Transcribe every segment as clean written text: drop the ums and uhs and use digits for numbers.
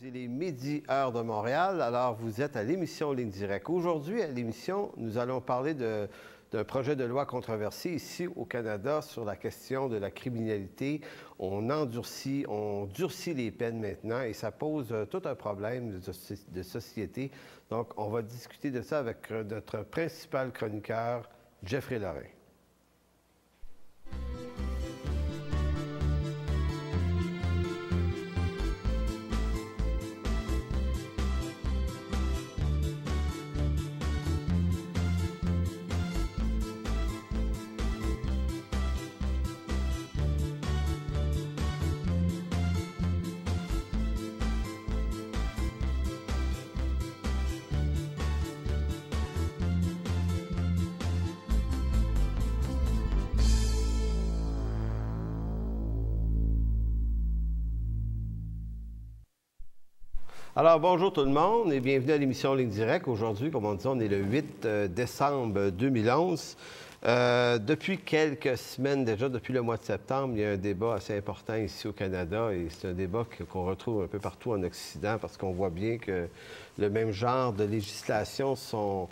Il est midi, heure de Montréal. Alors, vous êtes à l'émission Ligne Directe. Aujourd'hui, à l'émission, nous allons parler d'un projet de loi controversé ici au Canada sur la question de la criminalité. On durcit les peines maintenant et ça pose tout un problème de société. Donc, on va discuter de ça avec notre principal chroniqueur, Jeffrey Lorrain. Alors, bonjour tout le monde et bienvenue à l'émission Ligne Directe. Aujourd'hui, comme on dit, on est le 8 décembre 2011. Depuis quelques semaines déjà, depuis le mois de septembre, il y a un débat assez important ici au Canada et c'est un débat qu'on retrouve un peu partout en Occident parce qu'on voit bien que le même genre de législation sont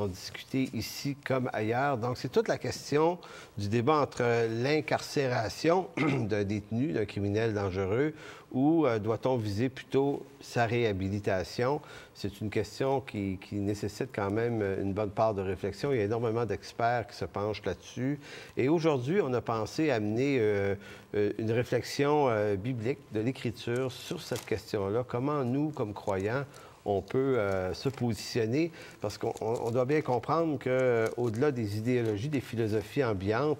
discutées ici comme ailleurs. Donc, c'est toute la question du débat entre l'incarcération d'un détenu, d'un criminel dangereux, ou doit-on viser plutôt sa réhabilitation? C'est une question qui nécessite quand même une bonne part de réflexion. Il y a énormément d'experts qui se penchent là-dessus. Et aujourd'hui, on a pensé amener une réflexion biblique de l'Écriture sur cette question-là. Comment nous, comme croyants, on peut se positionner, parce qu'on doit bien comprendre qu'au-delà des idéologies, des philosophies ambiantes,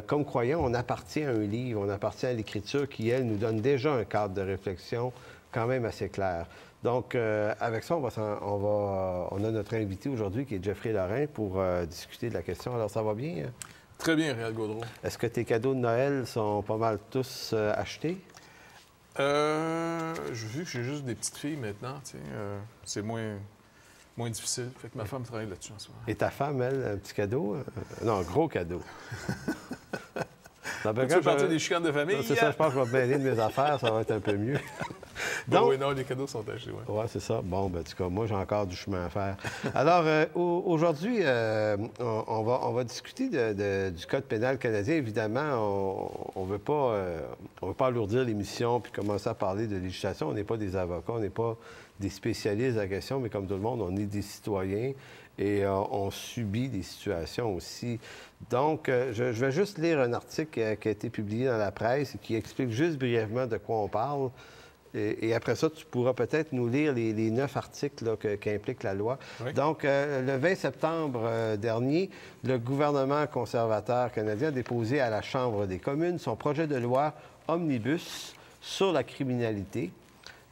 comme croyants, on appartient à un livre, on appartient à l'Écriture qui, elle, nous donne déjà un cadre de réflexion quand même assez clair. Donc, avec ça, on a notre invité aujourd'hui qui est Jeffrey Lorrain pour discuter de la question. Alors, ça va bien? Très bien, Réal Gaudreau. Est-ce que tes cadeaux de Noël sont pas mal tous achetés? Vu que j'ai juste des petites filles maintenant, c'est moins difficile. Fait que ma femme travaille là-dessus en ce moment. Et ta femme, elle, un petit cadeau? Non, un gros cadeau. Tu veux partir des chicanes de famille? C'est ça, je pense que je vais me mêler de mes affaires, ça va être un peu mieux. Donc, oui, non, les cadeaux sont achetés, oui. Oui, c'est ça. Bon, ben, en tout cas, moi, j'ai encore du chemin à faire. Alors, aujourd'hui, on va discuter du Code pénal canadien. Évidemment, on ne veut pas alourdir l'émission puis commencer à parler de législation. On n'est pas des avocats, on n'est pas des spécialistes de la question, mais comme tout le monde, on est des citoyens et on subit des situations aussi. Donc, je vais juste lire un article qui a été publié dans la presse et qui explique juste brièvement de quoi on parle. Et après ça, tu pourras peut-être nous lire les 9 articles qu'implique la loi. Oui. Donc, le 20 septembre dernier, le gouvernement conservateur canadien a déposé à la Chambre des communes son projet de loi omnibus sur la criminalité,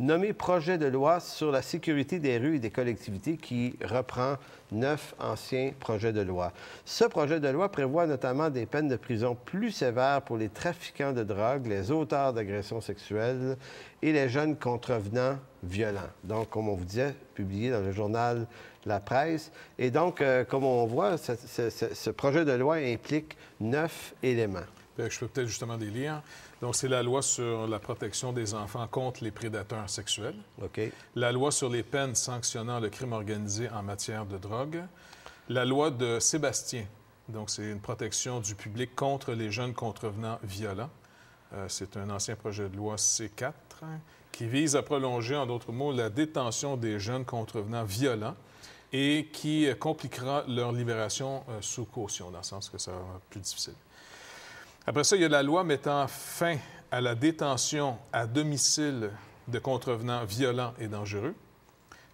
nommé projet de loi sur la sécurité des rues et des collectivités, qui reprend 9 anciens projets de loi. Ce projet de loi prévoit notamment des peines de prison plus sévères pour les trafiquants de drogue, les auteurs d'agressions sexuelles et les jeunes contrevenants violents. Donc, comme on vous disait, publié dans le journal La Presse. Et donc, comme on voit, ce projet de loi implique 9 éléments. Bien, je peux peut-être justement les lire. Donc, c'est la loi sur la protection des enfants contre les prédateurs sexuels. OK. La loi sur les peines sanctionnant le crime organisé en matière de drogue. La loi de Sébastien. Donc, c'est une protection du public contre les jeunes contrevenants violents. C'est un ancien projet de loi C4 qui vise à prolonger, en d'autres mots, la détention des jeunes contrevenants violents et qui compliquera leur libération sous caution, dans le sens que ça va être plus difficile. Après ça, il y a la loi mettant fin à la détention à domicile de contrevenants violents et dangereux.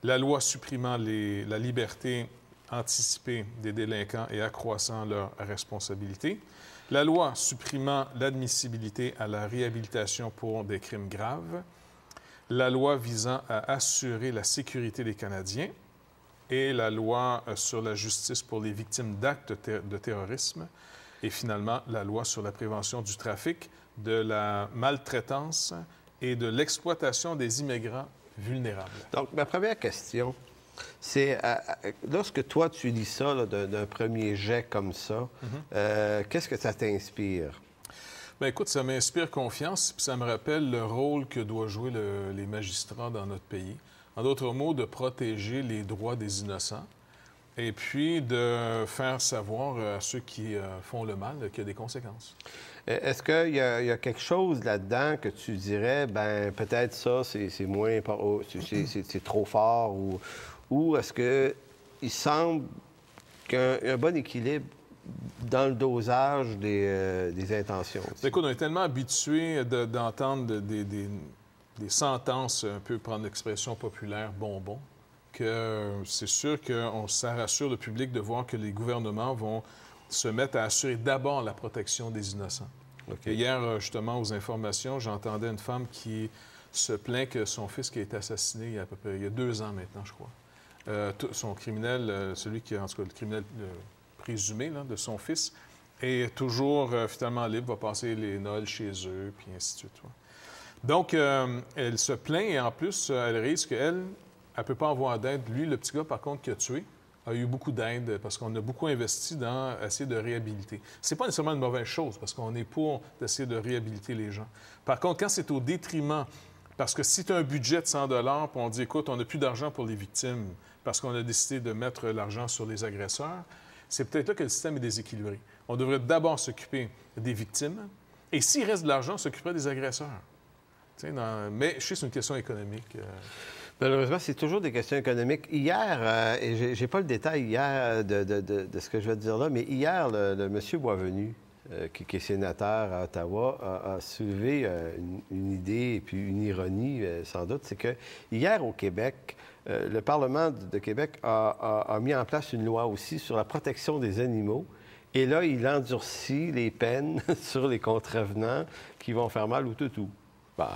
La loi supprimant la liberté anticipée des délinquants et accroissant leur responsabilité. La loi supprimant l'admissibilité à la réhabilitation pour des crimes graves. La loi visant à assurer la sécurité des Canadiens. Et la loi sur la justice pour les victimes d'actes de terrorisme. Et finalement, la loi sur la prévention du trafic, de la maltraitance et de l'exploitation des immigrants vulnérables. Donc, ma première question, c'est lorsque toi, tu lis ça d'un premier jet comme ça, qu'est-ce que ça t'inspire? Bien, écoute, ça m'inspire confiance, puis ça me rappelle le rôle que doivent jouer les magistrats dans notre pays. En d'autres mots, de protéger les droits des innocents et puis de faire savoir à ceux qui font le mal qu'il y a des conséquences. Est-ce qu'il y a quelque chose là-dedans que tu dirais, ben peut-être ça, c'est moins, c'est trop fort, ou est-ce qu'il semble qu'il y a un bon équilibre dans le dosage des intentions? Écoute, on est tellement habitué d'entendre des sentences, un peu prendre l'expression populaire, bonbons, que c'est sûr que ça rassure le public de voir que les gouvernements vont se mettre à assurer d'abord la protection des innocents. Okay. Hier, justement, aux informations, j'entendais une femme qui se plaint que son fils qui a été assassiné il y a 2 ans maintenant, je crois. Son criminel, celui qui, en tout cas, le criminel présumé là, de son fils, est toujours finalement libre, va passer les Noëls chez eux, puis ainsi de suite. Ouais. Donc, elle se plaint et en plus, elle réalise qu'elle ne peut pas avoir d'aide. Lui, le petit gars, par contre, qui a tué, a eu beaucoup d'aide parce qu'on a beaucoup investi dans essayer de réhabiliter. C'est pas nécessairement une mauvaise chose parce qu'on est pour essayer de réhabiliter les gens. Par contre, quand c'est au détriment, parce que si tu as un budget de 100 $, puis on dit, écoute, on n'a plus d'argent pour les victimes parce qu'on a décidé de mettre l'argent sur les agresseurs, c'est peut-être là que le système est déséquilibré. On devrait d'abord s'occuper des victimes et s'il reste de l'argent, on s'occuperait des agresseurs. Mais je sais que c'est une question économique. Malheureusement, c'est toujours des questions économiques. Hier, et j'ai pas le détail hier de ce que je vais te dire là, mais hier, le monsieur Boisvenu, qui est sénateur à Ottawa, a soulevé une idée et puis une ironie, sans doute. C'est que hier, au Québec, le Parlement de Québec a mis en place une loi aussi sur la protection des animaux. Et là, il endurcit les peines sur les contrevenants qui vont faire mal au toutou. Ben,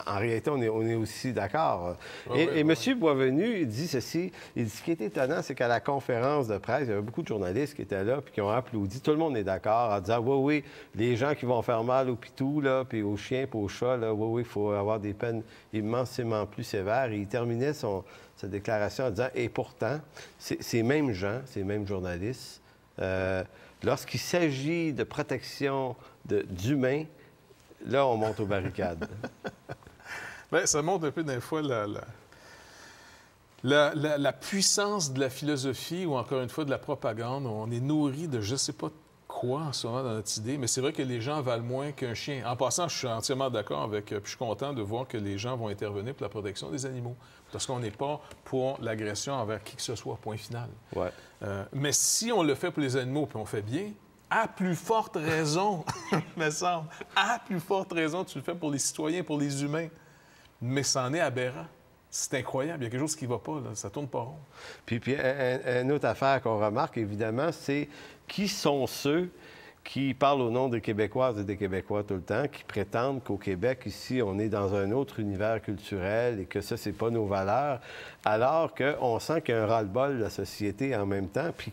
en réalité, on est aussi d'accord. Et M. Boisvenu dit ceci. Il dit, ce qui est étonnant, c'est qu'à la conférence de presse, il y avait beaucoup de journalistes qui étaient là puis qui ont applaudi. Tout le monde est d'accord en disant, oui, les gens qui vont faire mal aux pitous, là, puis aux chiens, puis aux chats, là, oui, il faut avoir des peines immensément plus sévères. Et il terminait sa déclaration en disant, et pourtant, ces mêmes gens, ces mêmes journalistes, lorsqu'il s'agit de protection d'humains, là, on monte aux barricades. Bien, ça montre un peu des fois la puissance de la philosophie ou encore une fois de la propagande. On est nourri de je ne sais pas quoi en ce moment dans notre idée, mais c'est vrai que les gens valent moins qu'un chien. En passant, je suis entièrement d'accord avec, puis je suis content de voir que les gens vont intervenir pour la protection des animaux, parce qu'on n'est pas pour l'agression envers qui que ce soit, point final. Ouais. Mais si on le fait pour les animaux, puis on fait bien, à plus forte raison, me semble, à plus forte raison, tu le fais pour les citoyens, pour les humains. Mais c'en est aberrant. C'est incroyable. Il y a quelque chose qui ne va pas, là. Ça ne tourne pas rond. Puis une autre affaire qu'on remarque, évidemment, c'est qui sont ceux qui parlent au nom des Québécoises et des Québécois tout le temps, qui prétendent qu'au Québec, ici, on est dans un autre univers culturel et que ça, c'est pas nos valeurs, alors qu'on sent qu'il y a un ras-le-bol de la société en même temps, puis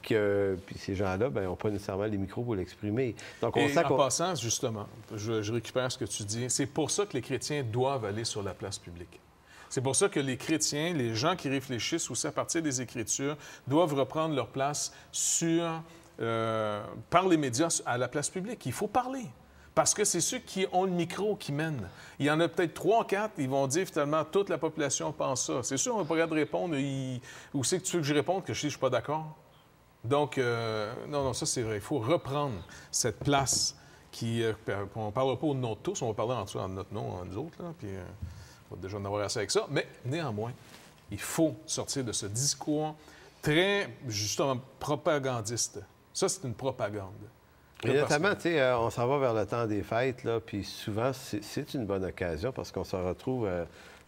ces gens-là, bien, n'ont pas nécessairement les micros pour l'exprimer. Donc, on sent en passant, justement, je récupère ce que tu dis, c'est pour ça que les chrétiens doivent aller sur la place publique. C'est pour ça que les chrétiens, les gens qui réfléchissent aussi à partir des Écritures, doivent reprendre leur place par les médias à la place publique. Il faut parler. Parce que c'est ceux qui ont le micro qui mènent. Il y en a peut-être 3 ou 4, ils vont dire finalement toute la population pense ça. C'est sûr, on n'a pas regardé répondre. Où c'est que tu veux que je réponde que je dis je suis pas d'accord? Donc, non, ça c'est vrai. Il faut reprendre cette place qui... on ne parlera pas au nom de tous, on va parler en notre nom, nous autres, là, puis on va déjà en avoir assez avec ça. Mais néanmoins, il faut sortir de ce discours très, justement, propagandiste. Ça, c'est une propagande. Et notamment, tu sais, on s'en va vers le temps des fêtes, là, puis souvent, c'est une bonne occasion parce qu'on se retrouve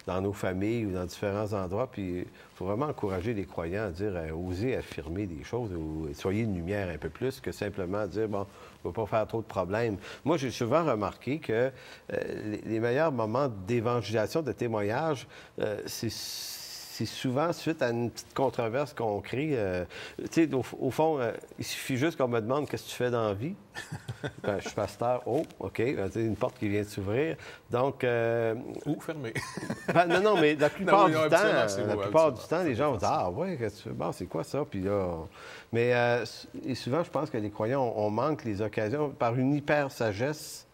dans nos familles ou dans différents endroits, puis il faut vraiment encourager les croyants à dire, oser affirmer des choses ou soyez une lumière un peu plus que simplement dire, bon, on ne va pas faire trop de problèmes. Moi, j'ai souvent remarqué que les meilleurs moments d'évangélisation, de témoignage, c'est souvent suite à une petite controverse qu'on crée. Tu sais, au fond, il suffit juste qu'on me demande qu'est-ce que tu fais dans la vie. Ben, je suis pasteur. Oh, OK. Ben, tu sais, une porte qui vient de s'ouvrir. Donc... Ou fermée. Ben, non, mais la plupart du temps, les gens vont dire, ah ouais, qu'est-ce que tu fais? Bon, c'est quoi ça? Puis là... Mais et souvent, je pense que les croyants, on manque les occasions par une hyper-sagesse.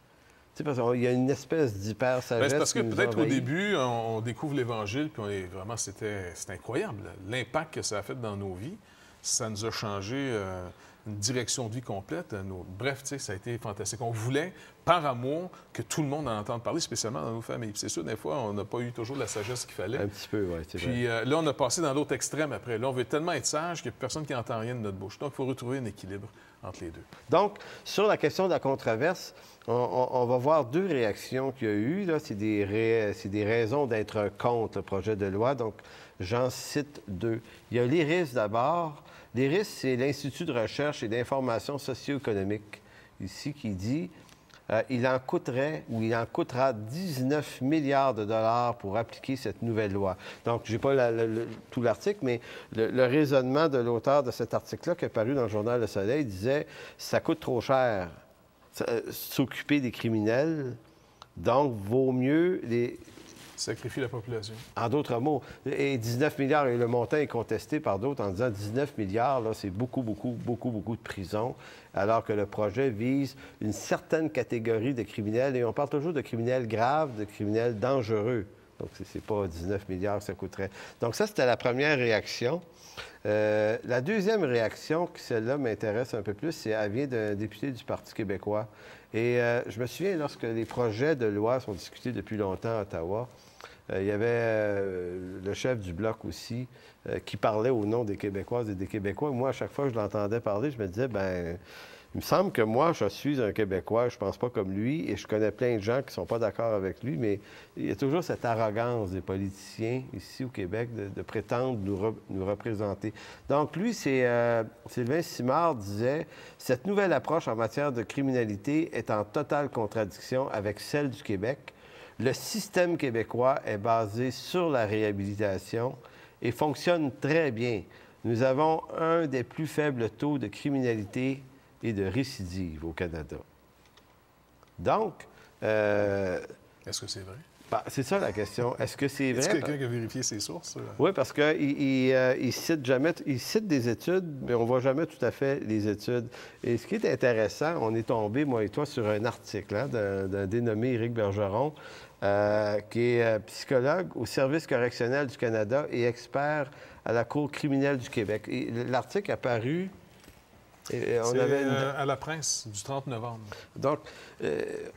sais, parce qu'il y a une espèce d'hyper-sagesse. C'est parce que qui nous peut-être au envahit. début, on découvre l'Évangile, puis vraiment, c'était incroyable. L'impact que ça a fait dans nos vies, ça nous a changé une direction de vie complète. Bref, tu sais, ça a été fantastique. On voulait, par amour, que tout le monde en entende parler, spécialement dans nos familles. Puis c'est sûr, des fois, on n'a pas eu toujours la sagesse qu'il fallait. Un petit peu, oui, c'est vrai. Puis là, on a passé dans l'autre extrême après. Là, on veut tellement être sage qu'il n'y a personne qui n'entend rien de notre bouche. Donc, il faut retrouver un équilibre entre les deux. Donc, sur la question de la controverse, on va voir deux réactions qu'il y a eu. Là. C'est des raisons d'être contre le projet de loi. Donc, j'en cite deux. Il y a l'IRIS d'abord. L'IRIS, c'est l'Institut de recherche et d'information socio-économique, ici, qui dit il en coûtera 19 milliards de dollars pour appliquer cette nouvelle loi. Donc, je n'ai pas tout l'article, mais le raisonnement de l'auteur de cet article-là, qui est paru dans le journal Le Soleil, disait ça coûte trop cher s'occuper des criminels, donc vaut mieux Sacrifier la population. En d'autres mots, et 19 milliards, et le montant est contesté par d'autres en disant 19 milliards, là, c'est beaucoup de prisons, alors que le projet vise une certaine catégorie de criminels, et on parle toujours de criminels graves, de criminels dangereux. Donc, c'est pas 19 milliards que ça coûterait. Donc, ça, c'était la première réaction. La deuxième réaction, qui celle-là m'intéresse un peu plus, elle vient d'un député du Parti québécois. Et je me souviens, lorsque les projets de loi sont discutés depuis longtemps à Ottawa, il y avait le chef du Bloc aussi qui parlait au nom des Québécoises et des Québécois. Moi, à chaque fois que je l'entendais parler, je me disais, bien, il me semble que moi, je suis un Québécois, je pense pas comme lui, et je connais plein de gens qui sont pas d'accord avec lui, mais il y a toujours cette arrogance des politiciens ici au Québec de prétendre nous représenter. Donc, lui, c'est Sylvain Simard disait « Cette nouvelle approche en matière de criminalité est en totale contradiction avec celle du Québec. Le système québécois est basé sur la réhabilitation et fonctionne très bien. Nous avons un des plus faibles taux de criminalité et de récidive au Canada. » Donc... Est-ce que c'est vrai? Ben, c'est ça la question. Est-ce que c'est vrai? Est-ce que quelqu'un qui a vérifié ses sources? Oui, parce qu'il cite des études, mais on ne voit jamais tout à fait les études. Et ce qui est intéressant, on est tombé, moi et toi, sur un article d'un dénommé Éric Bergeron, qui est psychologue au Service correctionnel du Canada et expert à la Cour criminelle du Québec. L'article a paru... à la Presse, du 30 novembre. Donc,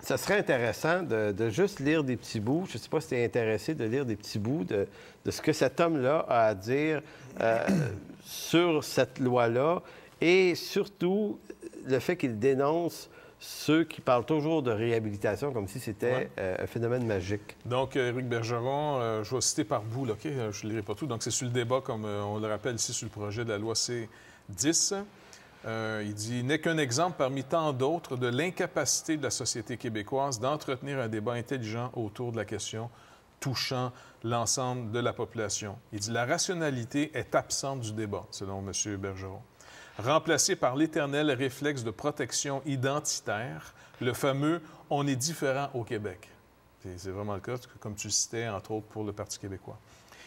ça serait intéressant de juste lire des petits bouts. Je ne sais pas si tu es intéressé de lire des petits bouts de ce que cet homme-là a à dire sur cette loi-là et surtout le fait qu'il dénonce ceux qui parlent toujours de réhabilitation comme si c'était un phénomène magique. Donc, Éric Bergeron, je vais citer par bout, là, OK? Je ne lirai pas tout. Donc, c'est sur le débat, comme on le rappelle ici, sur le projet de la loi C-10. Il dit « N'est qu'un exemple parmi tant d'autres de l'incapacité de la société québécoise d'entretenir un débat intelligent autour de la question touchant l'ensemble de la population. » Il dit « La rationalité est absente du débat, selon M. Bergeron. Remplacé par l'éternel réflexe de protection identitaire, le fameux « on est différent au Québec ». C'est vraiment le cas, comme tu le citais, entre autres, pour le Parti québécois.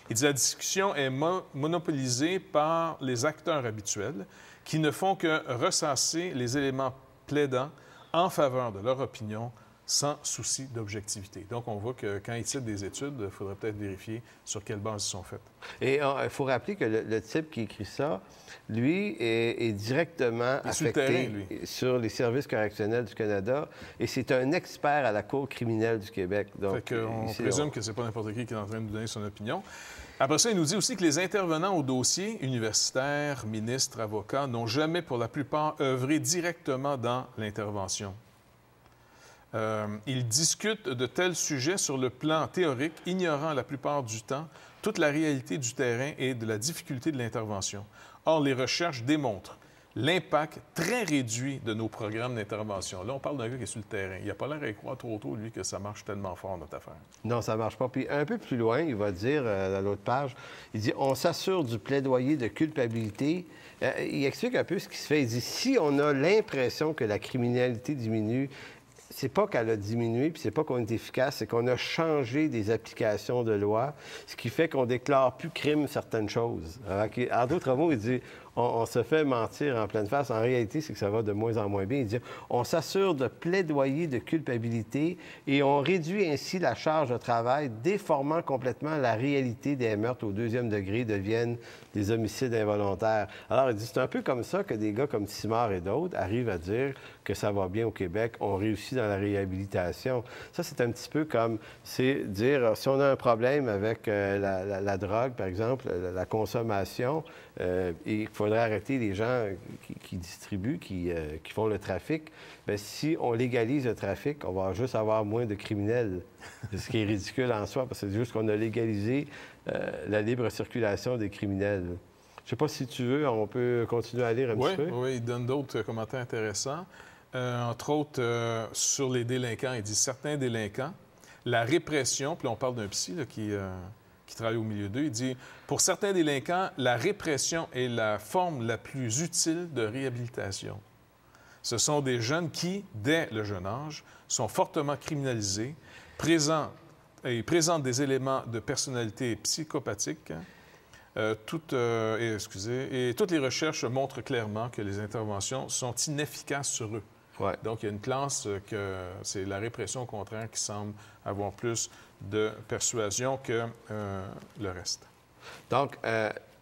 Il dit « La discussion est monopolisée par les acteurs habituels qui ne font que ressasser les éléments plaidants en faveur de leur opinion sans souci d'objectivité. » Donc, on voit que quand il cite des études, il faudrait peut-être vérifier sur quelle base ils sont faites. Et il faut rappeler que le type qui écrit ça, lui, est directement affecté sur les services correctionnels du Canada et c'est un expert à la Cour criminelle du Québec. Donc, on présume que c'est pas n'importe qui est en train de nous donner son opinion. Après ça, il nous dit aussi que les intervenants au dossier, universitaires, ministres, avocats, n'ont jamais, pour la plupart, œuvré directement dans l'intervention. Ils discutent de tels sujets sur le plan théorique, ignorant la plupart du temps toute la réalité du terrain et de la difficulté de l'intervention. Or, les recherches démontrent l'impact très réduit de nos programmes d'intervention. Là, on parle d'un gars qui est sur le terrain. Il n'a pas l'air à y croire trop tôt, lui, que ça marche tellement fort, notre affaire. Non, ça ne marche pas. Puis un peu plus loin, il va dire, dans l'autre page, il dit « On s'assure du plaidoyer de culpabilité. » Il explique un peu ce qui se fait. Il dit « Si on a l'impression que la criminalité diminue, c'est pas qu'elle a diminué, puis c'est pas qu'on est efficace, c'est qu'on a changé des applications de loi, ce qui fait qu'on déclare plus crime certaines choses. » En d'autres mots, il dit on se fait mentir en pleine face. En réalité, c'est que ça va de moins en moins bien. Il dit, on s'assure de plaidoyer de culpabilité et on réduit ainsi la charge de travail, déformant complètement la réalité des meurtres au deuxième degré deviennent des homicides involontaires. Alors, il dit, c'est un peu comme ça que des gars comme Simard et d'autres arrivent à dire que ça va bien au Québec, on réussit dans la réhabilitation. Ça, c'est un petit peu comme, c'est dire, si on a un problème avec la drogue, par exemple, la consommation, il faudrait arrêter les gens qui distribuent, qui font le trafic. Bien, si on légalise le trafic, on va juste avoir moins de criminels, ce qui est ridicule en soi, parce que c'est juste qu'on a légalisé la libre circulation des criminels. Je ne sais pas si tu veux, on peut continuer à lire un petit peu. Oui, il donne d'autres commentaires intéressants. Entre autres, sur les délinquants, il dit « Certains délinquants, la répression », puis là, on parle d'un psy là, qui travaille au milieu d'eux, il dit « Pour certains délinquants, la répression est la forme la plus utile de réhabilitation. Ce sont des jeunes qui, dès le jeune âge, sont fortement criminalisés, présentent des éléments de personnalité psychopathique. Toutes les recherches montrent clairement que les interventions sont inefficaces sur eux. » Ouais. Donc, il y a une classe que c'est la répression, au contraire, qui semble avoir plus de persuasion que le reste. Donc,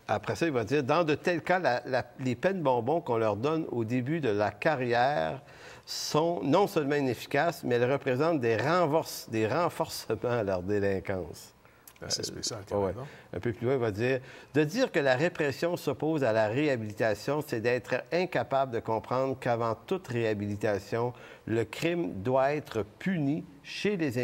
après ça, il va dire, dans de tels cas, les peines bonbons qu'on leur donne au début de la carrière sont non seulement inefficaces, mais elles représentent des renforcements à leur délinquance. C'est spécial. Ouais. Un peu plus loin, il va dire « De dire que la répression s'oppose à la réhabilitation, c'est d'être incapable de comprendre qu'avant toute réhabilitation, le crime doit être puni chez les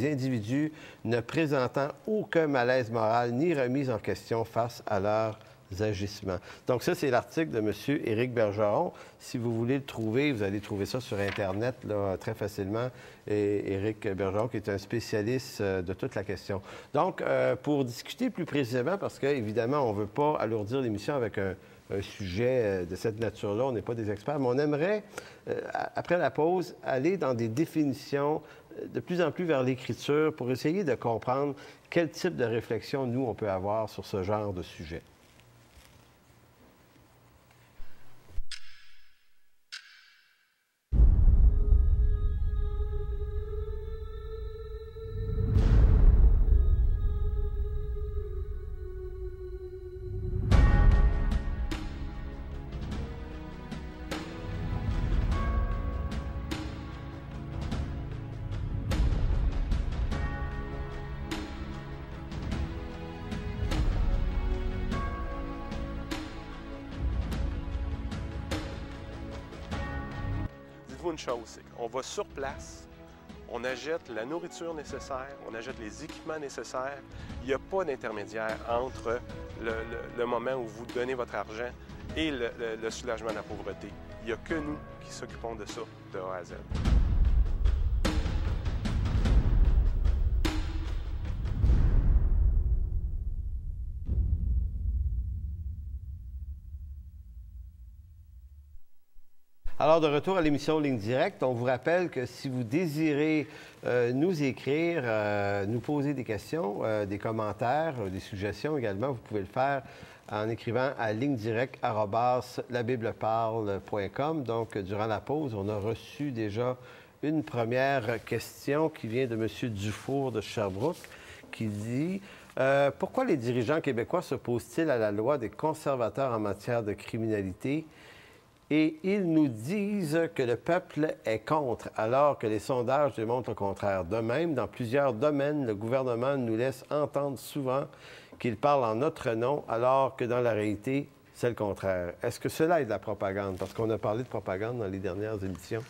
individus ne présentant aucun malaise moral ni remise en question face à leurs agissements. » Donc ça, c'est l'article de M. Éric Bergeron. Si vous voulez le trouver, vous allez trouver ça sur Internet là, très facilement. Et Éric Bergeron, qui est un spécialiste de toute la question. Donc, pour discuter plus précisément, parce qu'évidemment, on ne veut pas alourdir l'émission avec un sujet de cette nature-là, on n'est pas des experts, mais on aimerait, après la pause, aller dans des définitions de plus en plus vers l'écriture pour essayer de comprendre quel type de réflexion, nous, on peut avoir sur ce genre de sujet. Une chose, c'est qu'on va sur place, on achète la nourriture nécessaire, on achète les équipements nécessaires. Il n'y a pas d'intermédiaire entre le moment où vous donnez votre argent et le soulagement de la pauvreté. Il n'y a que nous qui s'occupons de ça de A à Z. Alors, de retour à l'émission Ligne Directe, on vous rappelle que si vous désirez nous écrire, nous poser des questions, des commentaires, des suggestions également, vous pouvez le faire en écrivant à lignedirect@labibleparle.com. Donc, durant la pause, on a reçu déjà une première question qui vient de M. Dufour de Sherbrooke, qui dit pourquoi les dirigeants québécois s'opposent-ils à la loi des conservateurs en matière de criminalité? Et ils nous disent que le peuple est contre, alors que les sondages démontrent le contraire. De même, dans plusieurs domaines, le gouvernement nous laisse entendre souvent qu'il parle en notre nom, alors que dans la réalité, c'est le contraire. Est-ce que cela est de la propagande? Parce qu'on a parlé de propagande dans les dernières émissions.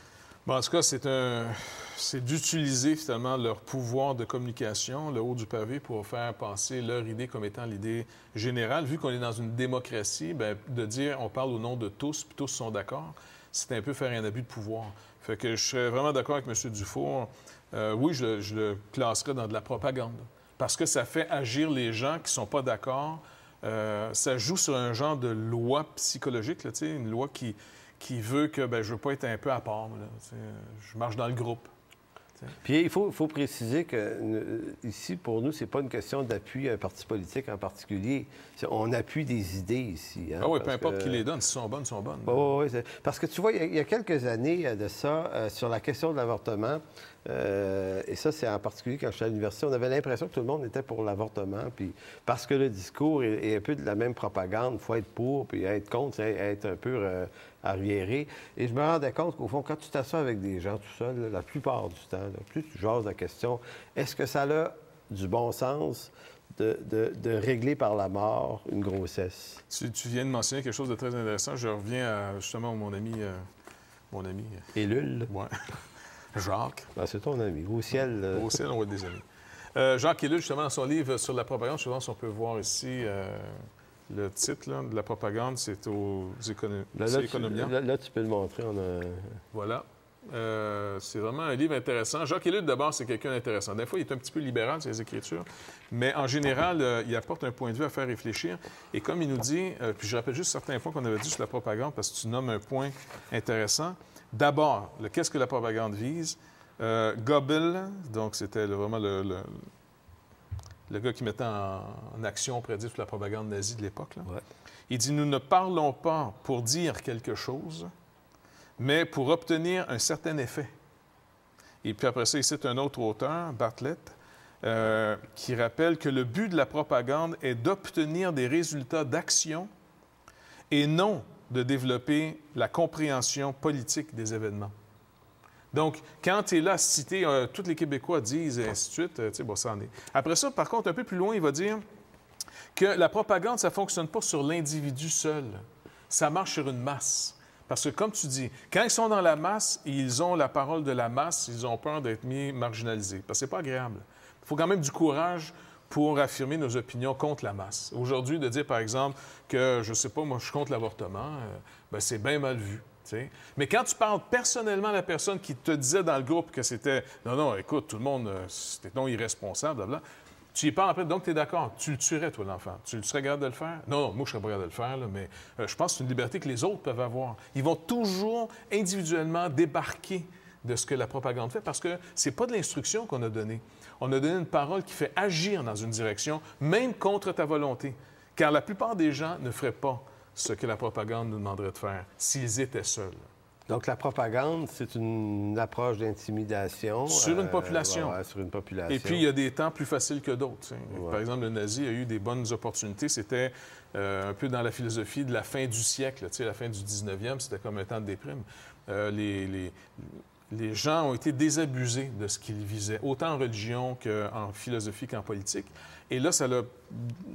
Bon, en tout cas, c'est d'utiliser finalement leur pouvoir de communication, le haut du pavé, pour faire passer leur idée comme étant l'idée générale. Vu qu'on est dans une démocratie, bien, de dire on parle au nom de tous, puis tous sont d'accord, c'est un peu faire un abus de pouvoir. Fait que je serais vraiment d'accord avec M. Dufour. Oui, je le classerais dans de la propagande. Parce que ça fait agir les gens qui ne sont pas d'accord. Ça joue sur un genre de loi psychologique, là, une loi qui veut que je ne veux pas être un peu à part. Là, je marche dans le groupe. Puis il faut préciser que ici, pour nous, c'est pas une question d'appui à un parti politique en particulier. On appuie des idées ici. Hein, ah oui, peu importe qui les donne, si sont bonnes, sont bonnes. Oui, parce que tu vois, il y a quelques années de ça, sur la question de l'avortement, et ça, c'est en particulier quand j'étais à l'université, on avait l'impression que tout le monde était pour l'avortement. Puis parce que le discours est un peu de la même propagande, il faut être pour, puis être contre, c'est être un peu arriéré. Et je me rendais compte qu'au fond, quand tu t'assois avec des gens tout seul, là, la plupart du temps, là, plus tu jases la question, est-ce que ça a du bon sens de régler par la mort une grossesse? Tu viens de mentionner quelque chose de très intéressant. Je reviens à, justement à mon ami... Ellul. Oui. Jacques. Ben, c'est ton ami. Au ciel... Au ciel, on va être des amis. Jacques Ellul, justement, dans son livre sur la propagande, je pense qu'on peut voir ici le titre là, de la propagande, c'est aux Économiens. Là, tu peux le montrer. Voilà. C'est vraiment un livre intéressant. Jacques Ellul, d'abord, c'est quelqu'un d'intéressant. Des fois, il est un petit peu libéral, ses écritures, mais en général, il apporte un point de vue à faire réfléchir. Et comme il nous dit, puis je rappelle juste certains points qu'on avait dit sur la propagande, parce que tu nommes un point intéressant. D'abord, qu'est-ce que la propagande vise? Goebbels, donc c'était vraiment le gars qui mettait en action, on pourrait dire, toute la propagande nazie de l'époque. Ouais. Il dit, nous ne parlons pas pour dire quelque chose, mais pour obtenir un certain effet. Et puis après ça, il cite un autre auteur, Bartlett, qui rappelle que le but de la propagande est d'obtenir des résultats d'action et non de développer la compréhension politique des événements. Donc, quand tu es là à citer, tous les Québécois disent, et ainsi de suite, tu sais, bon, ça en est. Après ça, par contre, un peu plus loin, il va dire que la propagande, ça ne fonctionne pas sur l'individu seul. Ça marche sur une masse. Parce que, comme tu dis, quand ils sont dans la masse, ils ont la parole de la masse, ils ont peur d'être mis marginalisés. Parce que c'est pas agréable. Il faut quand même du courage pour affirmer nos opinions contre la masse. Aujourd'hui, de dire, par exemple, que, je sais pas, moi, je suis contre l'avortement, bien, c'est bien mal vu. T'sais. Mais quand tu parles personnellement à la personne qui te disait dans le groupe que c'était « Non, non, écoute, tout le monde, c'était non irresponsable, blablabla », tu y parles après, donc tu es d'accord. Tu le tuerais, toi, l'enfant. Tu serais capable de le faire? Non, non, moi, je serais pas capable de le faire, là, mais je pense que c'est une liberté que les autres peuvent avoir. Ils vont toujours individuellement débarquer de ce que la propagande fait parce que c'est pas de l'instruction qu'on a donnée. On a donné une parole qui fait agir dans une direction, même contre ta volonté. Car la plupart des gens ne feraient pas ce que la propagande nous demanderait de faire s'ils étaient seuls. Donc, la propagande, c'est une approche d'intimidation. Sur une population. Ouais, sur une population. Et puis, il y a des temps plus faciles que d'autres. Ouais. Par exemple, le nazi a eu des bonnes opportunités. C'était un peu dans la philosophie de la fin du siècle. La fin du 19e, c'était comme un temps de déprime. Les gens ont été désabusés de ce qu'ils visaient, autant en religion qu'en philosophie qu'en politique. Et là, ça a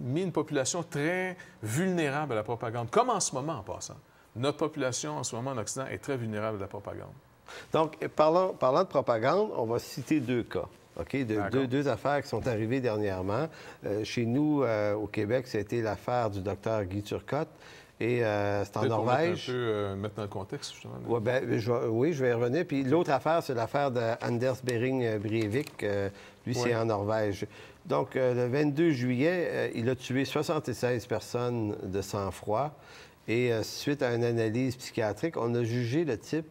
mis une population très vulnérable à la propagande, comme en ce moment en passant. Notre population, en ce moment, en Occident, est très vulnérable à la propagande. Donc, parlant de propagande, on va citer deux cas. OK? Deux affaires qui sont arrivées dernièrement. Chez nous, au Québec, c'était l'affaire du docteur Guy Turcotte. Et c'est en Norvège. Pour un peu mettre dans le contexte, justement. Ouais, oui, je vais y revenir. Puis l'autre affaire, c'est l'affaire d'Anders Behring Breivik. Lui, c'est en Norvège. Donc, le 22 juillet, il a tué 76 personnes de sang-froid. Et suite à une analyse psychiatrique, on a jugé le type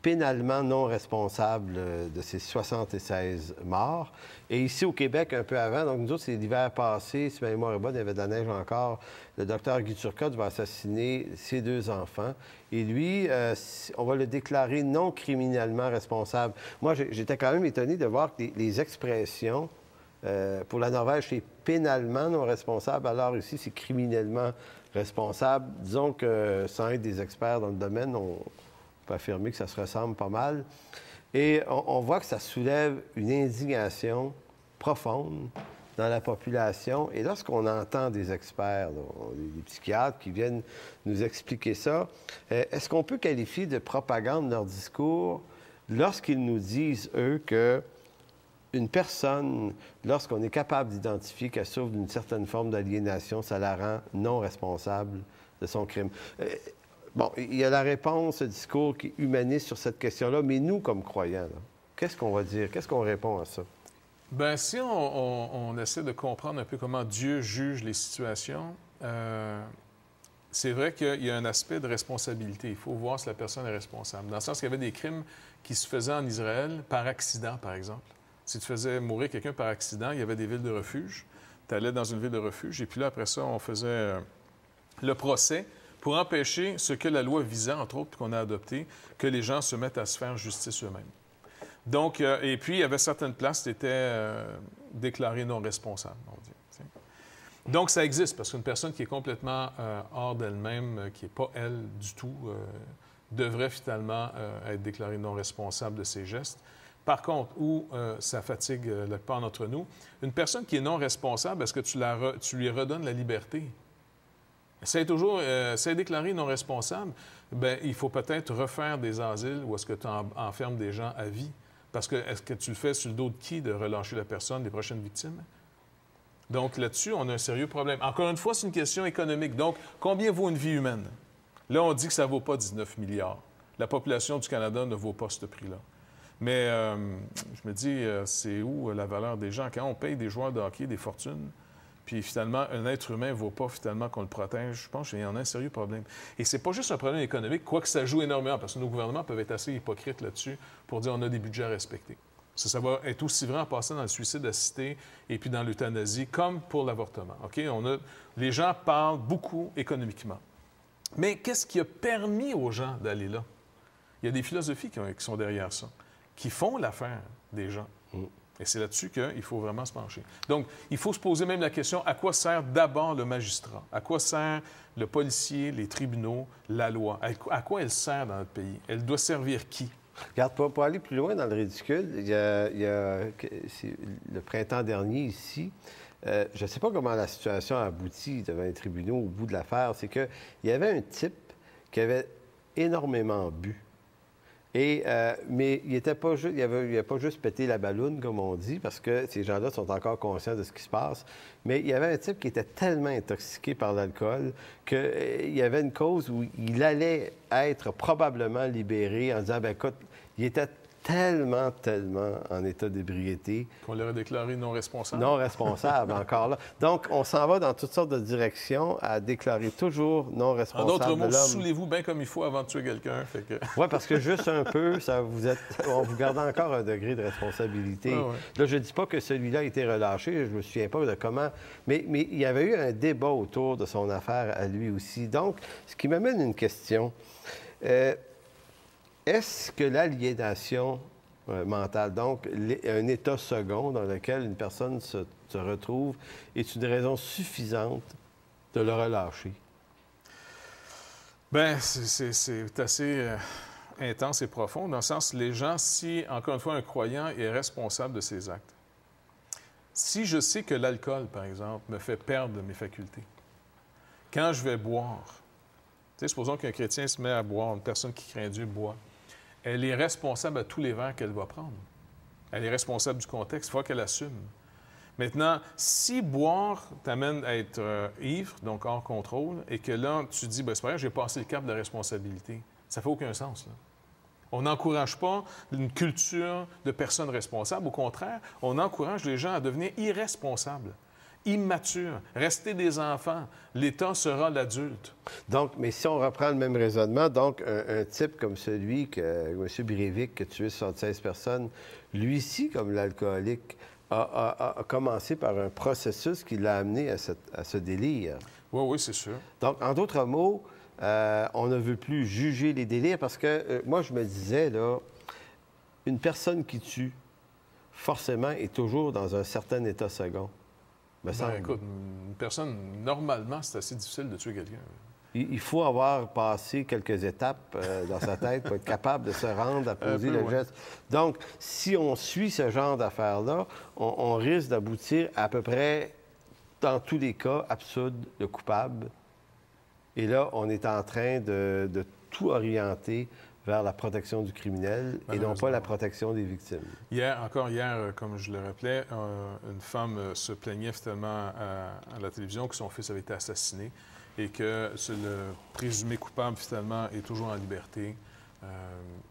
pénalement non responsable de ces 76 morts. Et ici, au Québec, un peu avant, donc nous autres, c'est l'hiver passé, si ma mémoire est bonne, il y avait de la neige encore, le docteur Guy Turcotte va assassiner ses deux enfants. Et lui, on va le déclarer non criminellement responsable. Moi, j'étais quand même étonné de voir que les expressions, pour la Norvège, c'est pénalement non responsable, alors ici, c'est criminellement responsable. Disons que, sans être des experts dans le domaine, on peut affirmer que ça se ressemble pas mal. Et on voit que ça soulève une indignation profonde dans la population. Et lorsqu'on entend des experts, des psychiatres qui viennent nous expliquer ça, est-ce qu'on peut qualifier de propagande leur discours lorsqu'ils nous disent, eux, que une personne, lorsqu'on est capable d'identifier qu'elle souffre d'une certaine forme d'aliénation, ça la rend non responsable de son crime? Bon, il y a la réponse, le discours qui est humaniste sur cette question-là, mais nous, comme croyants, qu'est-ce qu'on va dire? Qu'est-ce qu'on répond à ça? Bien, si on essaie de comprendre un peu comment Dieu juge les situations, c'est vrai qu'il y a un aspect de responsabilité. Il faut voir si la personne est responsable. Dans le sens qu'il y avait des crimes qui se faisaient en Israël par accident, par exemple. Si tu faisais mourir quelqu'un par accident, il y avait des villes de refuge. Tu allais dans une ville de refuge, et puis là, après ça, on faisait le procès pour empêcher ce que la loi visait, entre autres, puis qu'on a adopté, que les gens se mettent à se faire justice eux-mêmes. Donc, et puis, il y avait certaines places qui étaient déclarées non responsables, on dit. T'sais. Donc, ça existe, parce qu'une personne qui est complètement hors d'elle-même, qui n'est pas elle du tout, devrait finalement être déclarée non responsable de ses gestes. Par contre, où ça fatigue la plupart d'entre nous, une personne qui est non responsable, est-ce que tu lui redonnes la liberté? C'est toujours, c'est déclaré non responsable, bien, il faut peut-être refaire des asiles où est-ce que tu enfermes des gens à vie. Parce que est-ce que tu le fais sur le dos de qui de relâcher la personne, des prochaines victimes? Donc là-dessus, on a un sérieux problème. Encore une fois, c'est une question économique. Donc, combien vaut une vie humaine? Là, on dit que ça ne vaut pas 19 milliards. La population du Canada ne vaut pas ce prix-là. Mais je me dis, c'est où la valeur des gens? Quand on paye des joueurs de hockey des fortunes, puis finalement, un être humain ne vaut pas finalement qu'on le protège, je pense qu'il y en a un sérieux problème. Et c'est pas juste un problème économique, quoique ça joue énormément, parce que nos gouvernements peuvent être assez hypocrites là-dessus pour dire on a des budgets à respecter. Ça va être aussi vrai en passant dans le suicide assisté et puis dans l'euthanasie, comme pour l'avortement. OK? Les gens parlent beaucoup économiquement. Mais qu'est-ce qui a permis aux gens d'aller là? Il y a des philosophies qui sont derrière ça, qui font l'affaire des gens. Et c'est là-dessus qu'il faut vraiment se pencher. Donc, il faut se poser même la question, à quoi sert d'abord le magistrat? À quoi sert le policier, les tribunaux, la loi? À quoi elle sert dans notre pays? Elle doit servir qui? Regarde, pour aller plus loin dans le ridicule, il y a le printemps dernier ici, je ne sais pas comment la situation a abouti devant les tribunaux au bout de l'affaire, c'est qu'il y avait un type qui avait énormément bu. Mais il n'avait pas juste pété la balloune, comme on dit, parce que ces gens-là sont encore conscients de ce qui se passe. Mais il y avait un type qui était tellement intoxiqué par l'alcool qu'il y avait une cause où il allait être probablement libéré en disant, bien écoute, il était tellement en état d'ébriété. Qu'on l'aurait déclaré non responsable. Non responsable, encore là. Donc, on s'en va dans toutes sortes de directions à déclarer toujours non responsable. En d'autres mots, saoulez-vous bien comme il faut avant de tuer quelqu'un. Que... Oui, parce que juste un peu, on vous garde encore un degré de responsabilité. Ah ouais. Là, je ne dis pas que celui-là a été relâché, je ne me souviens pas de comment, mais il y avait eu un débat autour de son affaire à lui aussi. Donc, ce qui m'amène une question. Est-ce que l'aliénation mentale, donc un état second dans lequel une personne se retrouve, est une raison suffisante de le relâcher? Bien, c'est assez intense et profond, dans le sens les gens, si, encore une fois, un croyant est responsable de ses actes. Si je sais que l'alcool, par exemple, me fait perdre mes facultés, quand je vais boire, tu sais, supposons qu'un chrétien se met à boire, une personne qui craint Dieu boit, elle est responsable à tous les verres qu'elle va prendre. Elle est responsable du contexte, il faut qu'elle assume. Maintenant, si boire t'amène à être ivre, donc hors contrôle, et que là, tu dis, bien, c'est pas grave, j'ai passé le cap de la responsabilité, ça fait aucun sens, là. On n'encourage pas une culture de personnes responsables. Au contraire, on encourage les gens à devenir irresponsables, immatures, rester des enfants. L'État sera l'adulte. Donc, mais si on reprend le même raisonnement, donc un type comme celui que M. Breivik, qui a tué 76 personnes, lui-ci, comme l'alcoolique, a commencé par un processus qui l'a amené à ce délire. Oui, c'est sûr. Donc, en d'autres mots, on ne veut plus juger les délires parce que moi, je me disais, là, une personne qui tue, forcément, est toujours dans un certain état second. Écoute, une personne, normalement, c'est assez difficile de tuer quelqu'un. Il faut avoir passé quelques étapes dans sa tête pour être capable de se rendre à poser le geste. Donc, si on suit ce genre d'affaires-là, on risque d'aboutir à peu près, dans tous les cas, absurde, le coupable. Et là, on est en train de tout orienter vers la protection du criminel et non pas la protection des victimes. Hier, comme je le rappelais, une femme se plaignait finalement à la télévision que son fils avait été assassiné et que le présumé coupable, finalement, est toujours en liberté.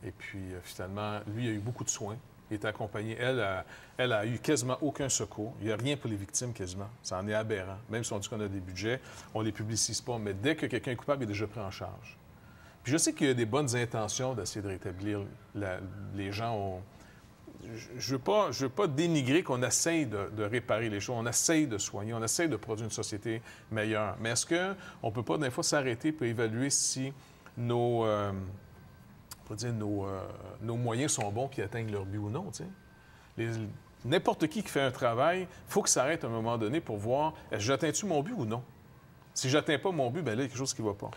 Et puis, finalement, lui, il a eu beaucoup de soins. est accompagnée. Elle a eu quasiment aucun secours. Il n'y a rien pour les victimes quasiment. Ça en est aberrant. Même si on dit qu'on a des budgets, on ne les publicise pas. Mais dès que quelqu'un est coupable, il est déjà pris en charge. Puis je sais qu'il y a des bonnes intentions d'essayer de rétablir les gens. Je ne veux pas dénigrer qu'on essaye de réparer les choses. On essaye de soigner. On essaye de produire une société meilleure. Mais est-ce qu'on ne peut pas, des fois, s'arrêter pour évaluer si nos moyens sont bons puis atteignent leur but ou non, tu sais? N'importe qui fait un travail, il faut qu'il s'arrête à un moment donné pour voir, est-ce que j'atteins-tu mon but ou non? Si je n'atteins pas mon but, bien là, il y a quelque chose qui ne va pas.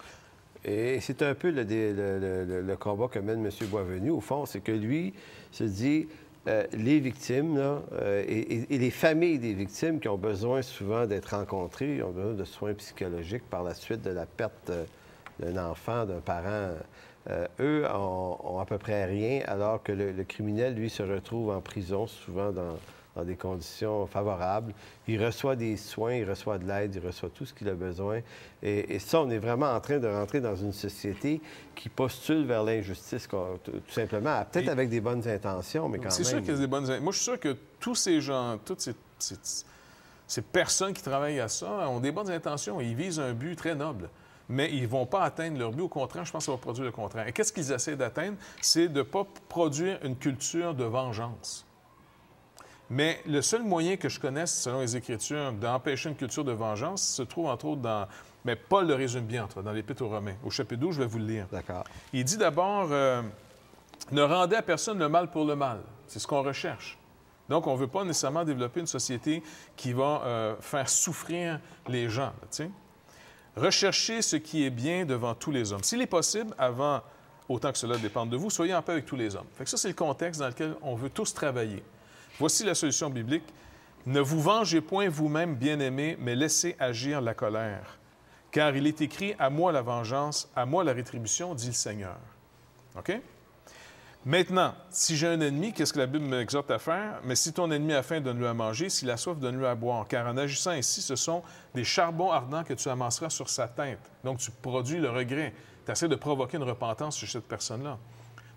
Et c'est un peu le combat que mène M. Boisvenu, au fond, c'est que lui se dit, les victimes là, et les familles des victimes qui ont besoin souvent d'être rencontrées, ont besoin de soins psychologiques par la suite de la perte d'un enfant, d'un parent. Eux ont à peu près rien, alors que le criminel, lui, se retrouve en prison, souvent dans des conditions favorables. Il reçoit des soins, il reçoit de l'aide, il reçoit tout ce qu'il a besoin. Et ça, on est vraiment en train de rentrer dans une société qui postule vers l'injustice, tout simplement, peut-être avec des bonnes intentions, mais quand même... C'est sûr qu'il y a des bonnes intentions. Moi, je suis sûr que tous ces gens, toutes ces personnes qui travaillent à ça ont des bonnes intentions. Ils visent un but très noble. Mais ils ne vont pas atteindre leur but. Au contraire, je pense que ça va produire le contraire. Et qu'est-ce qu'ils essaient d'atteindre? C'est de ne pas produire une culture de vengeance. Mais le seul moyen que je connaisse, selon les Écritures, d'empêcher une culture de vengeance se trouve, entre autres, dans... Mais Paul le résume bien, dans l'Épître aux Romains. Au chapitre 12, je vais vous le lire. D'accord. Il dit d'abord, ne rendez à personne le mal pour le mal. C'est ce qu'on recherche. Donc, on ne veut pas nécessairement développer une société qui va faire souffrir les gens, tu sais. Recherchez ce qui est bien devant tous les hommes. S'il est possible, avant, autant que cela dépende de vous, soyez en paix avec tous les hommes. Fait que ça, c'est le contexte dans lequel on veut tous travailler. Voici la solution biblique. Ne vous vengez point vous-même, bien-aimés, mais laissez agir la colère. Car il est écrit, à moi la vengeance, à moi la rétribution, dit le Seigneur. OK? Maintenant, si j'ai un ennemi, qu'est-ce que la Bible m'exhorte à faire? Mais si ton ennemi a faim, donne-lui à manger. S'il a soif, donne-lui à boire. Car en agissant ainsi, ce sont des charbons ardents que tu amasseras sur sa tête. Donc, tu produis le regret. Tu essaies de provoquer une repentance chez cette personne-là.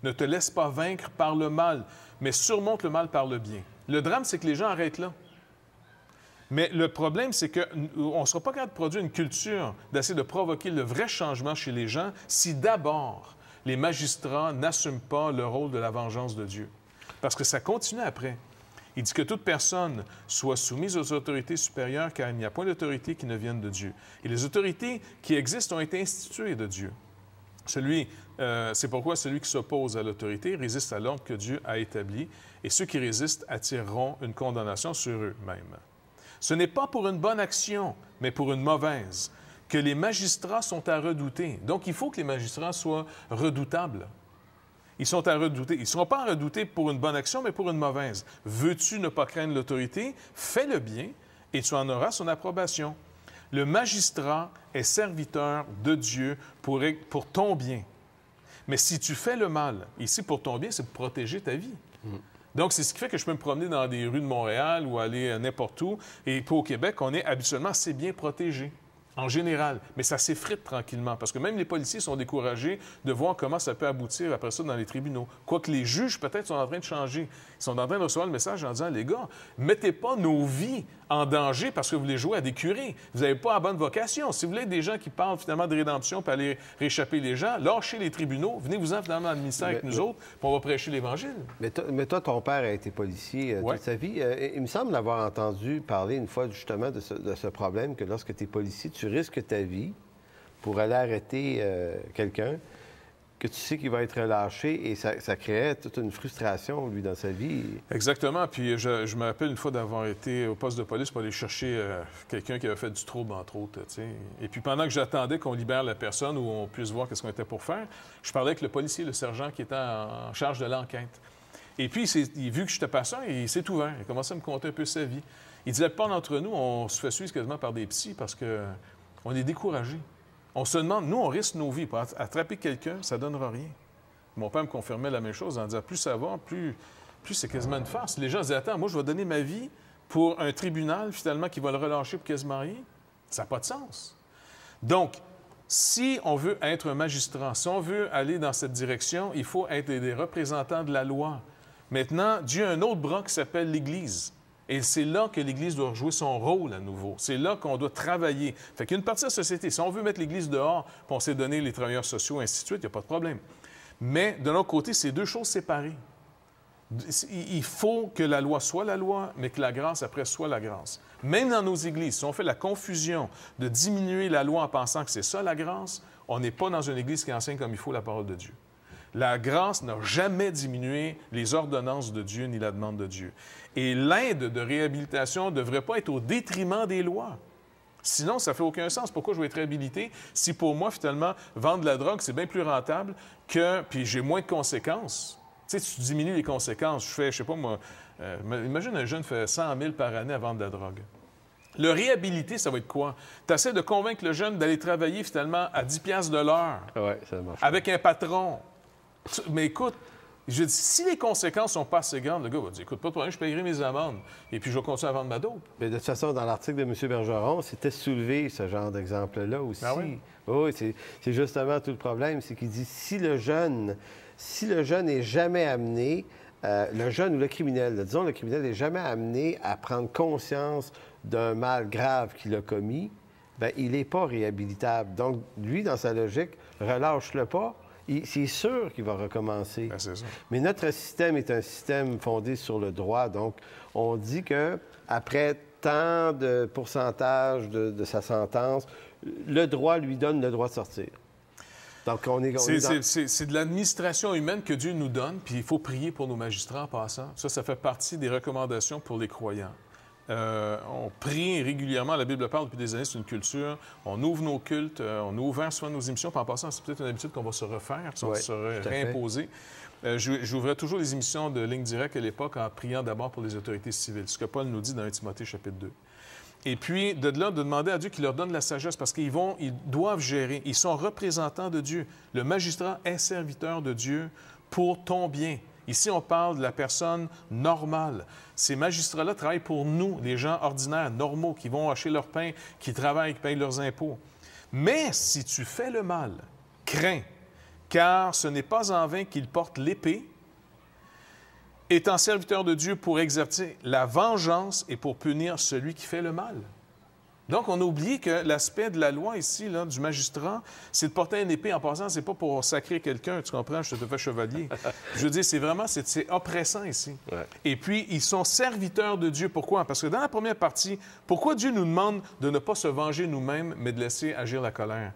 Ne te laisse pas vaincre par le mal, mais surmonte le mal par le bien. Le drame, c'est que les gens arrêtent là. Mais le problème, c'est qu'on ne sera pas capable de produire une culture d'essayer de provoquer le vrai changement chez les gens si d'abord les magistrats n'assument pas le rôle de la vengeance de Dieu. Parce que ça continue après. Il dit que toute personne soit soumise aux autorités supérieures, car il n'y a point d'autorité qui ne vienne de Dieu. Et les autorités qui existent ont été instituées de Dieu. C'est pourquoi celui qui s'oppose à l'autorité résiste à l'ordre que Dieu a établi, et ceux qui résistent attireront une condamnation sur eux-mêmes. Ce n'est pas pour une bonne action, mais pour une mauvaise, que les magistrats sont à redouter. Donc, il faut que les magistrats soient redoutables. Ils sont à redouter. Ils ne seront pas redoutés pour une bonne action, mais pour une mauvaise. Veux-tu ne pas craindre l'autorité? Fais le bien et tu en auras son approbation. Le magistrat est serviteur de Dieu pour ton bien. Mais si tu fais le mal, ici, pour ton bien, c'est de protéger ta vie. Donc, c'est ce qui fait que je peux me promener dans des rues de Montréal ou aller n'importe où. Et puis, au Québec, on est habituellement assez bien protégé. En général, mais ça s'effrite tranquillement, parce que même les policiers sont découragés de voir comment ça peut aboutir après ça dans les tribunaux. Quoique les juges, peut-être, sont en train de changer. Ils sont en train de recevoir le message en disant, les gars, mettez pas nos vies en danger parce que vous voulez jouer à des curés. Vous n'avez pas la bonne vocation. Si vous voulez des gens qui parlent finalement de rédemption pour aller réchapper les gens, lâchez les tribunaux, venez-vous-en finalement dans le ministère avec nous autres, puis on va prêcher l'Évangile. Mais toi, ton père a été policier toute sa vie. Il me semble l'avoir entendu parler une fois justement de ce problème que lorsque tu es policier, tu risques ta vie pour aller arrêter quelqu'un que tu sais qu'il va être relâché et ça créait toute une frustration, lui, dans sa vie. Exactement. Puis je me rappelle une fois d'avoir été au poste de police pour aller chercher quelqu'un qui avait fait du trouble, entre autres. T'sais. Et puis pendant que j'attendais qu'on libère la personne ou on puisse voir qu'est-ce qu'on était pour faire, je parlais avec le policier, le sergent qui était en charge de l'enquête. Et puis, vu que j'étais passant, il s'est ouvert. Il a commencé à me conter un peu sa vie. Il disait, pas d'entre nous, on se fait suivre quasiment par des psys parce qu'on est découragés. On se demande, nous, on risque nos vies. Pour attraper quelqu'un, ça ne donnera rien. Mon père me confirmait la même chose en disant, plus ça va, plus c'est quasiment une farce. Les gens disaient, attends, moi, je vais donner ma vie pour un tribunal, finalement, qui va le relâcher pour quasiment rien. Ça n'a pas de sens. Donc, si on veut être un magistrat, si on veut aller dans cette direction, il faut être des représentants de la loi. Maintenant, Dieu a un autre bras qui s'appelle l'Église. Et c'est là que l'Église doit jouer son rôle à nouveau. C'est là qu'on doit travailler. Fait qu'il y a une partie de la société. Si on veut mettre l'Église dehors, puis on s'est donné les travailleurs sociaux, et ainsi de suite, il n'y a pas de problème. Mais de l'autre côté, c'est deux choses séparées. Il faut que la loi soit la loi, mais que la grâce, après, soit la grâce. Même dans nos églises, si on fait la confusion de diminuer la loi en pensant que c'est ça la grâce, on n'est pas dans une église qui enseigne comme il faut la parole de Dieu. La grâce n'a jamais diminué les ordonnances de Dieu ni la demande de Dieu. Et l'aide de réhabilitation ne devrait pas être au détriment des lois. Sinon, ça ne fait aucun sens. Pourquoi je vais être réhabilité si pour moi, finalement, vendre de la drogue, c'est bien plus rentable que... Puis j'ai moins de conséquences. Tu sais, tu diminues les conséquences. Je fais, je sais pas moi... imagine un jeune fait 100 000 par année à vendre de la drogue. Le réhabiliter, ça va être quoi? Tu essaies de convaincre le jeune d'aller travailler, finalement, à 10 $ de l'heure. Oui, ça marche. Avec un patron. Mais écoute, je dis, si les conséquences sont pas assez grandes, le gars va dire, écoute, pas de problème, je paierai mes amendes et puis je vais continuer à vendre ma dope. Mais de toute façon, dans l'article de M. Bergeron, c'était soulevé ce genre d'exemple-là aussi. Ah oui? Oui, c'est justement tout le problème, c'est qu'il dit, si le jeune n'est jamais amené, le jeune ou le criminel, disons le criminel n'est jamais amené à prendre conscience d'un mal grave qu'il a commis, bien, il n'est pas réhabilitable. Donc, lui, dans sa logique, relâche-le pas. C'est sûr qu'il va recommencer. Ben, c'est ça. Mais notre système est un système fondé sur le droit. Donc, on dit qu'après tant de pourcentage de sa sentence, le droit lui donne le droit de sortir. Donc, C'est de l'administration humaine que Dieu nous donne, puis il faut prier pour nos magistrats en passant. Ça fait partie des recommandations pour les croyants. On prie régulièrement, la Bible parle depuis des années, c'est une culture. On ouvre nos cultes, on ouvre souvent nos émissions, puis en passant, c'est peut-être une habitude qu'on va se refaire, si on se réimposer. J'ouvrais toujours les émissions de Ligne Directe à l'époque en priant d'abord pour les autorités civiles, ce que Paul nous dit dans 1 Timothée chapitre 2. Et puis, de là, de demander à Dieu qu'il leur donne la sagesse, parce qu'ils doivent gérer. Ils sont représentants de Dieu. Le magistrat est serviteur de Dieu pour ton bien. Ici, on parle de la personne normale. Ces magistrats-là travaillent pour nous, les gens ordinaires, normaux, qui vont acheter leur pain, qui travaillent, qui payent leurs impôts. Mais si tu fais le mal, crains, car ce n'est pas en vain qu'il porte l'épée, étant serviteur de Dieu pour exercer la vengeance et pour punir celui qui fait le mal. Donc, on a oublié que l'aspect de la loi ici, là, du magistrat, c'est de porter une épée. En passant, c'est pas pour sacrer quelqu'un, tu comprends, je te fais chevalier. Je veux dire, c'est vraiment, c'est oppressant ici. Ouais. Et puis, ils sont serviteurs de Dieu. Pourquoi? Parce que dans la première partie, pourquoi Dieu nous demande de ne pas se venger nous-mêmes, mais de laisser agir la colère?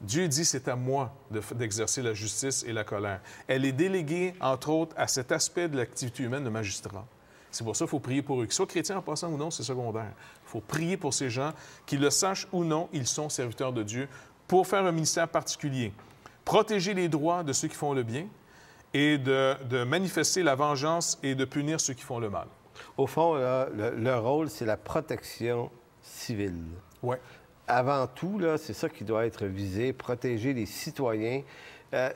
Dieu dit, c'est à moi d'exercer la justice et la colère. Elle est déléguée, entre autres, à cet aspect de l'activité humaine de magistrat. C'est pour ça qu'il faut prier pour eux. Qu'ils soient chrétiens en passant ou non, c'est secondaire. Il faut prier pour ces gens, qu'ils le sachent ou non, ils sont serviteurs de Dieu pour faire un ministère particulier. Protéger les droits de ceux qui font le bien et de manifester la vengeance et de punir ceux qui font le mal. Au fond, là, le rôle, c'est la protection civile. Oui. Avant tout, là, c'est ça qui doit être visé, protéger les citoyens.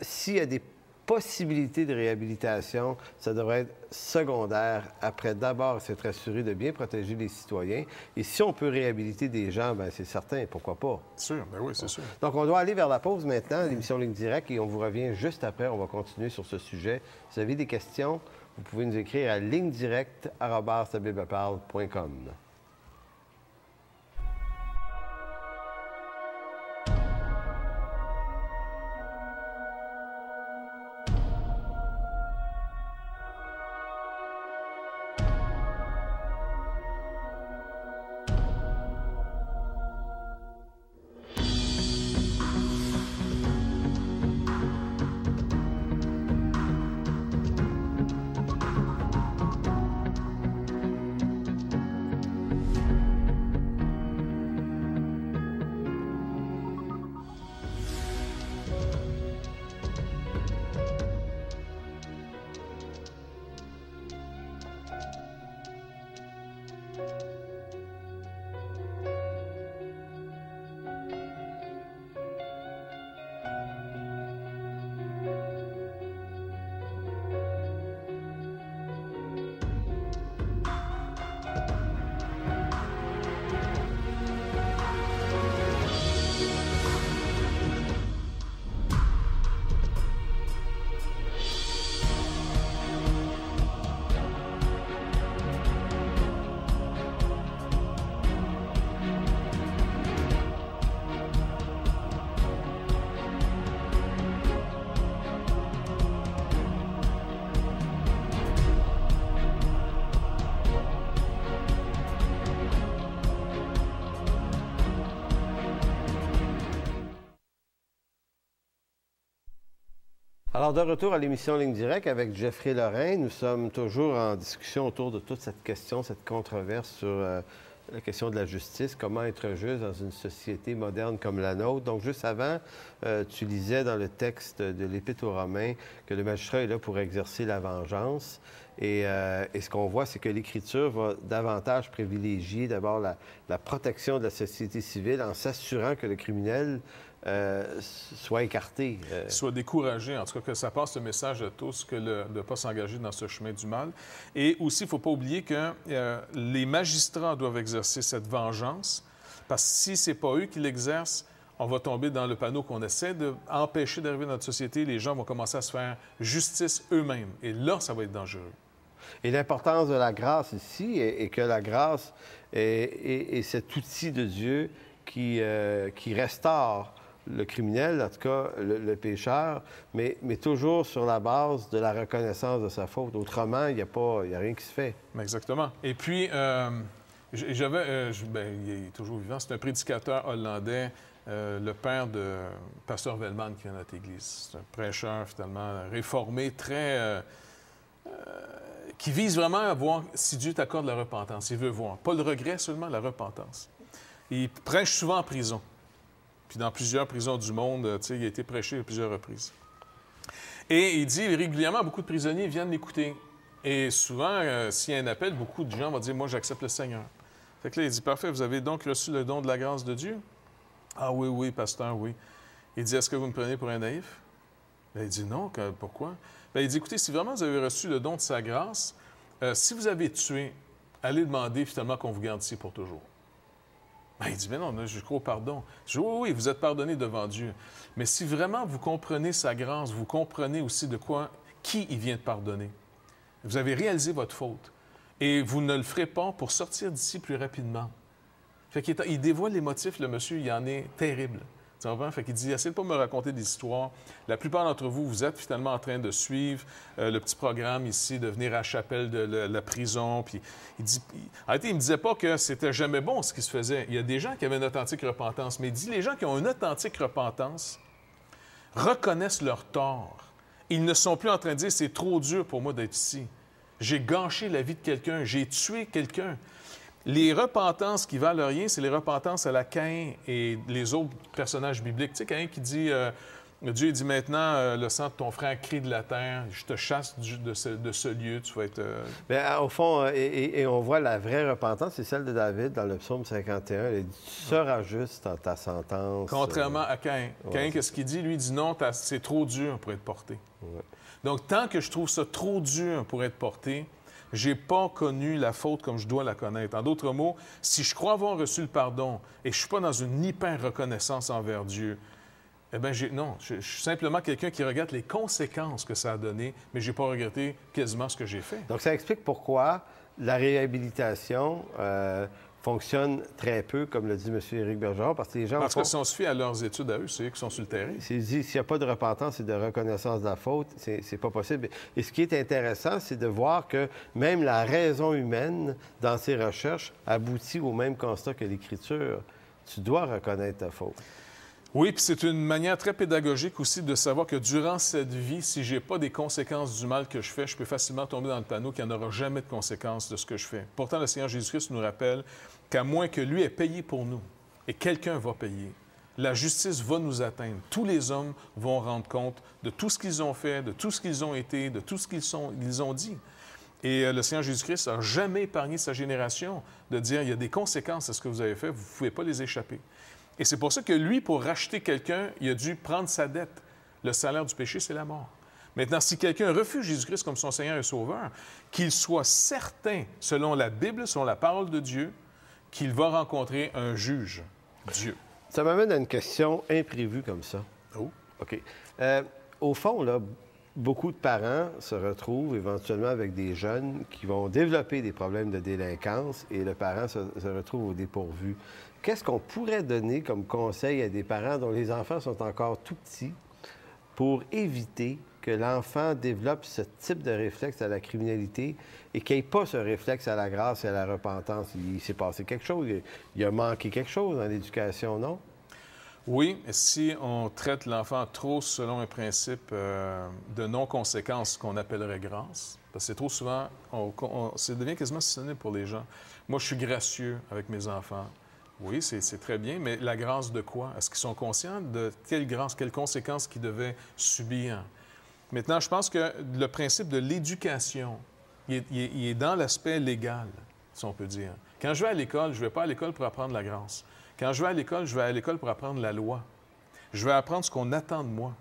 S'il y a des possibilités de réhabilitation, ça devrait être secondaire. Après, d'abord, c'est assuré de bien protéger les citoyens. Et si on peut réhabiliter des gens, bien, c'est certain, pourquoi pas? Sûr, bien oui, c'est sûr. Donc, on doit aller vers la pause maintenant, l'émission Ligne Directe, et on vous revient juste après. On va continuer sur ce sujet. Si vous avez des questions, vous pouvez nous écrire à lignedirecte@labibleparle.com. Alors, de retour à l'émission Ligne Directe avec Jeffrey Lorrain, nous sommes toujours en discussion autour de toute cette question, cette controverse sur la question de la justice, comment être juste dans une société moderne comme la nôtre. Donc, juste avant, tu lisais dans le texte de l'Épître aux Romains que le magistrat est là pour exercer la vengeance. Et ce qu'on voit, c'est que l'Écriture va davantage privilégier d'abord la protection de la société civile en s'assurant que le criminel soit écarté. Soit découragé, en tout cas, que ça passe le message à tous de ne pas s'engager dans ce chemin du mal. Et aussi, il ne faut pas oublier que les magistrats doivent exercer cette vengeance, parce que si ce n'est pas eux qui l'exercent, on va tomber dans le panneau qu'on essaie d'empêcher d'arriver dans notre société. Les gens vont commencer à se faire justice eux-mêmes. Et là, ça va être dangereux. Et l'importance de la grâce ici est que la grâce est cet outil de Dieu qui restaure le criminel, en tout cas le pécheur, mais toujours sur la base de la reconnaissance de sa faute. Autrement, il n'y a rien qui se fait. Exactement. Et puis, il est toujours vivant, c'est un prédicateur hollandais, le père de Pasteur Velman qui vient à notre église. C'est un prêcheur, finalement, réformé, très... qui vise vraiment à voir si Dieu t'accorde la repentance. Il veut voir. Pas le regret seulement, la repentance. Il prêche souvent en prison. Puis dans plusieurs prisons du monde, il a été prêché à plusieurs reprises. Et il dit régulièrement, beaucoup de prisonniers viennent l'écouter. Et souvent, s'il y a un appel, beaucoup de gens vont dire, moi, j'accepte le Seigneur. Fait que là, il dit, parfait, vous avez donc reçu le don de la grâce de Dieu? Ah oui, oui, pasteur, oui. Il dit, est-ce que vous me prenez pour un naïf? Bien, il dit, non, pourquoi? Bien, il dit, écoutez, si vraiment vous avez reçu le don de sa grâce, si vous avez tué, allez demander finalement qu'on vous garde ici pour toujours. Bien, il dit, mais non, je crois au pardon. Je dis, oui, oui, vous êtes pardonné devant Dieu. Mais si vraiment vous comprenez sa grâce, vous comprenez aussi qui il vient de pardonner. Vous avez réalisé votre faute. Et vous ne le ferez pas pour sortir d'ici plus rapidement. Fait qu'il dévoile les motifs, le monsieur, il en est terrible. Tu comprends? Fait qu'il dit, essayez de pas me raconter des histoires. La plupart d'entre vous, vous êtes finalement en train de suivre le petit programme ici, de venir à la chapelle de la prison. Puis il dit, en réalité, il me disait pas que c'était jamais bon ce qui se faisait. Il y a des gens qui avaient une authentique repentance, mais il dit, les gens qui ont une authentique repentance reconnaissent leur tort. Ils ne sont plus en train de dire, c'est trop dur pour moi d'être ici. J'ai gâché la vie de quelqu'un, j'ai tué quelqu'un. Les repentances qui valent rien, c'est les repentances à la Caïn et les autres personnages bibliques. Tu sais, Caïn qui dit, Dieu dit maintenant, le sang de ton frère crie de la terre, je te chasse de ce lieu, tu vas être... Bien, au fond, et on voit la vraie repentance, c'est celle de David dans le psaume 51. Il dit, tu seras juste dans ta sentence. Contrairement à Caïn. Caïn, qu'est-ce qu'il dit? Lui, il dit non, c'est trop dur pour être porté. Ouais. Donc, tant que je trouve ça trop dur pour être porté, j'ai pas connu la faute comme je dois la connaître. En d'autres mots, si je crois avoir reçu le pardon et je suis pas dans une hyper-reconnaissance envers Dieu, eh bien, je suis simplement quelqu'un qui regrette les conséquences que ça a données, mais j'ai pas regretté quasiment ce que j'ai fait. Donc, ça explique pourquoi la réhabilitation fonctionne très peu, comme le dit M. Éric Bergeron, parce que les gens... Parce que si on se fie à leurs études à eux, c'est eux qui sont sur le terrain. S'il dit s'il n'y a pas de repentance et de reconnaissance de la faute, c'est pas possible. Et ce qui est intéressant, c'est de voir que même la raison humaine, dans ses recherches, aboutit au même constat que l'Écriture. Tu dois reconnaître ta faute. Oui, puis c'est une manière très pédagogique aussi de savoir que durant cette vie, si je n'ai pas des conséquences du mal que je fais, je peux facilement tomber dans le panneau qu'il n'y en aura jamais de conséquences de ce que je fais. Pourtant, le Seigneur Jésus-Christ nous rappelle qu'à moins que lui ait payé pour nous, et quelqu'un va payer, la justice va nous atteindre. Tous les hommes vont rendre compte de tout ce qu'ils ont fait, de tout ce qu'ils ont été, de tout ce qu'ils ont dit. Et le Seigneur Jésus-Christ n'a jamais épargné sa génération de dire, il y a des conséquences à ce que vous avez fait, vous ne pouvez pas les échapper. Et c'est pour ça que lui, pour racheter quelqu'un, il a dû prendre sa dette. Le salaire du péché, c'est la mort. Maintenant, si quelqu'un refuse Jésus-Christ comme son Seigneur et Sauveur, qu'il soit certain, selon la Bible, selon la parole de Dieu, qu'il va rencontrer un juge, Dieu. Ça m'amène à une question imprévue comme ça. Oh. OK. Au fond, là, beaucoup de parents se retrouvent éventuellement avec des jeunes qui vont développer des problèmes de délinquance et le parent se retrouve au dépourvu. Qu'est-ce qu'on pourrait donner comme conseil à des parents dont les enfants sont encore tout petits pour éviter que l'enfant développe ce type de réflexe à la criminalité et qu'il n'y ait pas ce réflexe à la grâce et à la repentance? Il s'est passé quelque chose, il a manqué quelque chose dans l'éducation, non? Oui, si on traite l'enfant trop selon un principe de non-conséquence qu'on appellerait grâce, parce que c'est trop souvent, ça devient quasiment synonyme pour les gens. Moi, je suis gracieux avec mes enfants. Oui, c'est très bien, mais la grâce de quoi? Est-ce qu'ils sont conscients de quelle grâce, quelles conséquences qu'ils devaient subir? Maintenant, je pense que le principe de l'éducation, il est dans l'aspect légal, si on peut dire. Quand je vais à l'école, je ne vais pas à l'école pour apprendre la grâce. Quand je vais à l'école, je vais à l'école pour apprendre la loi. Je vais apprendre ce qu'on attend de moi.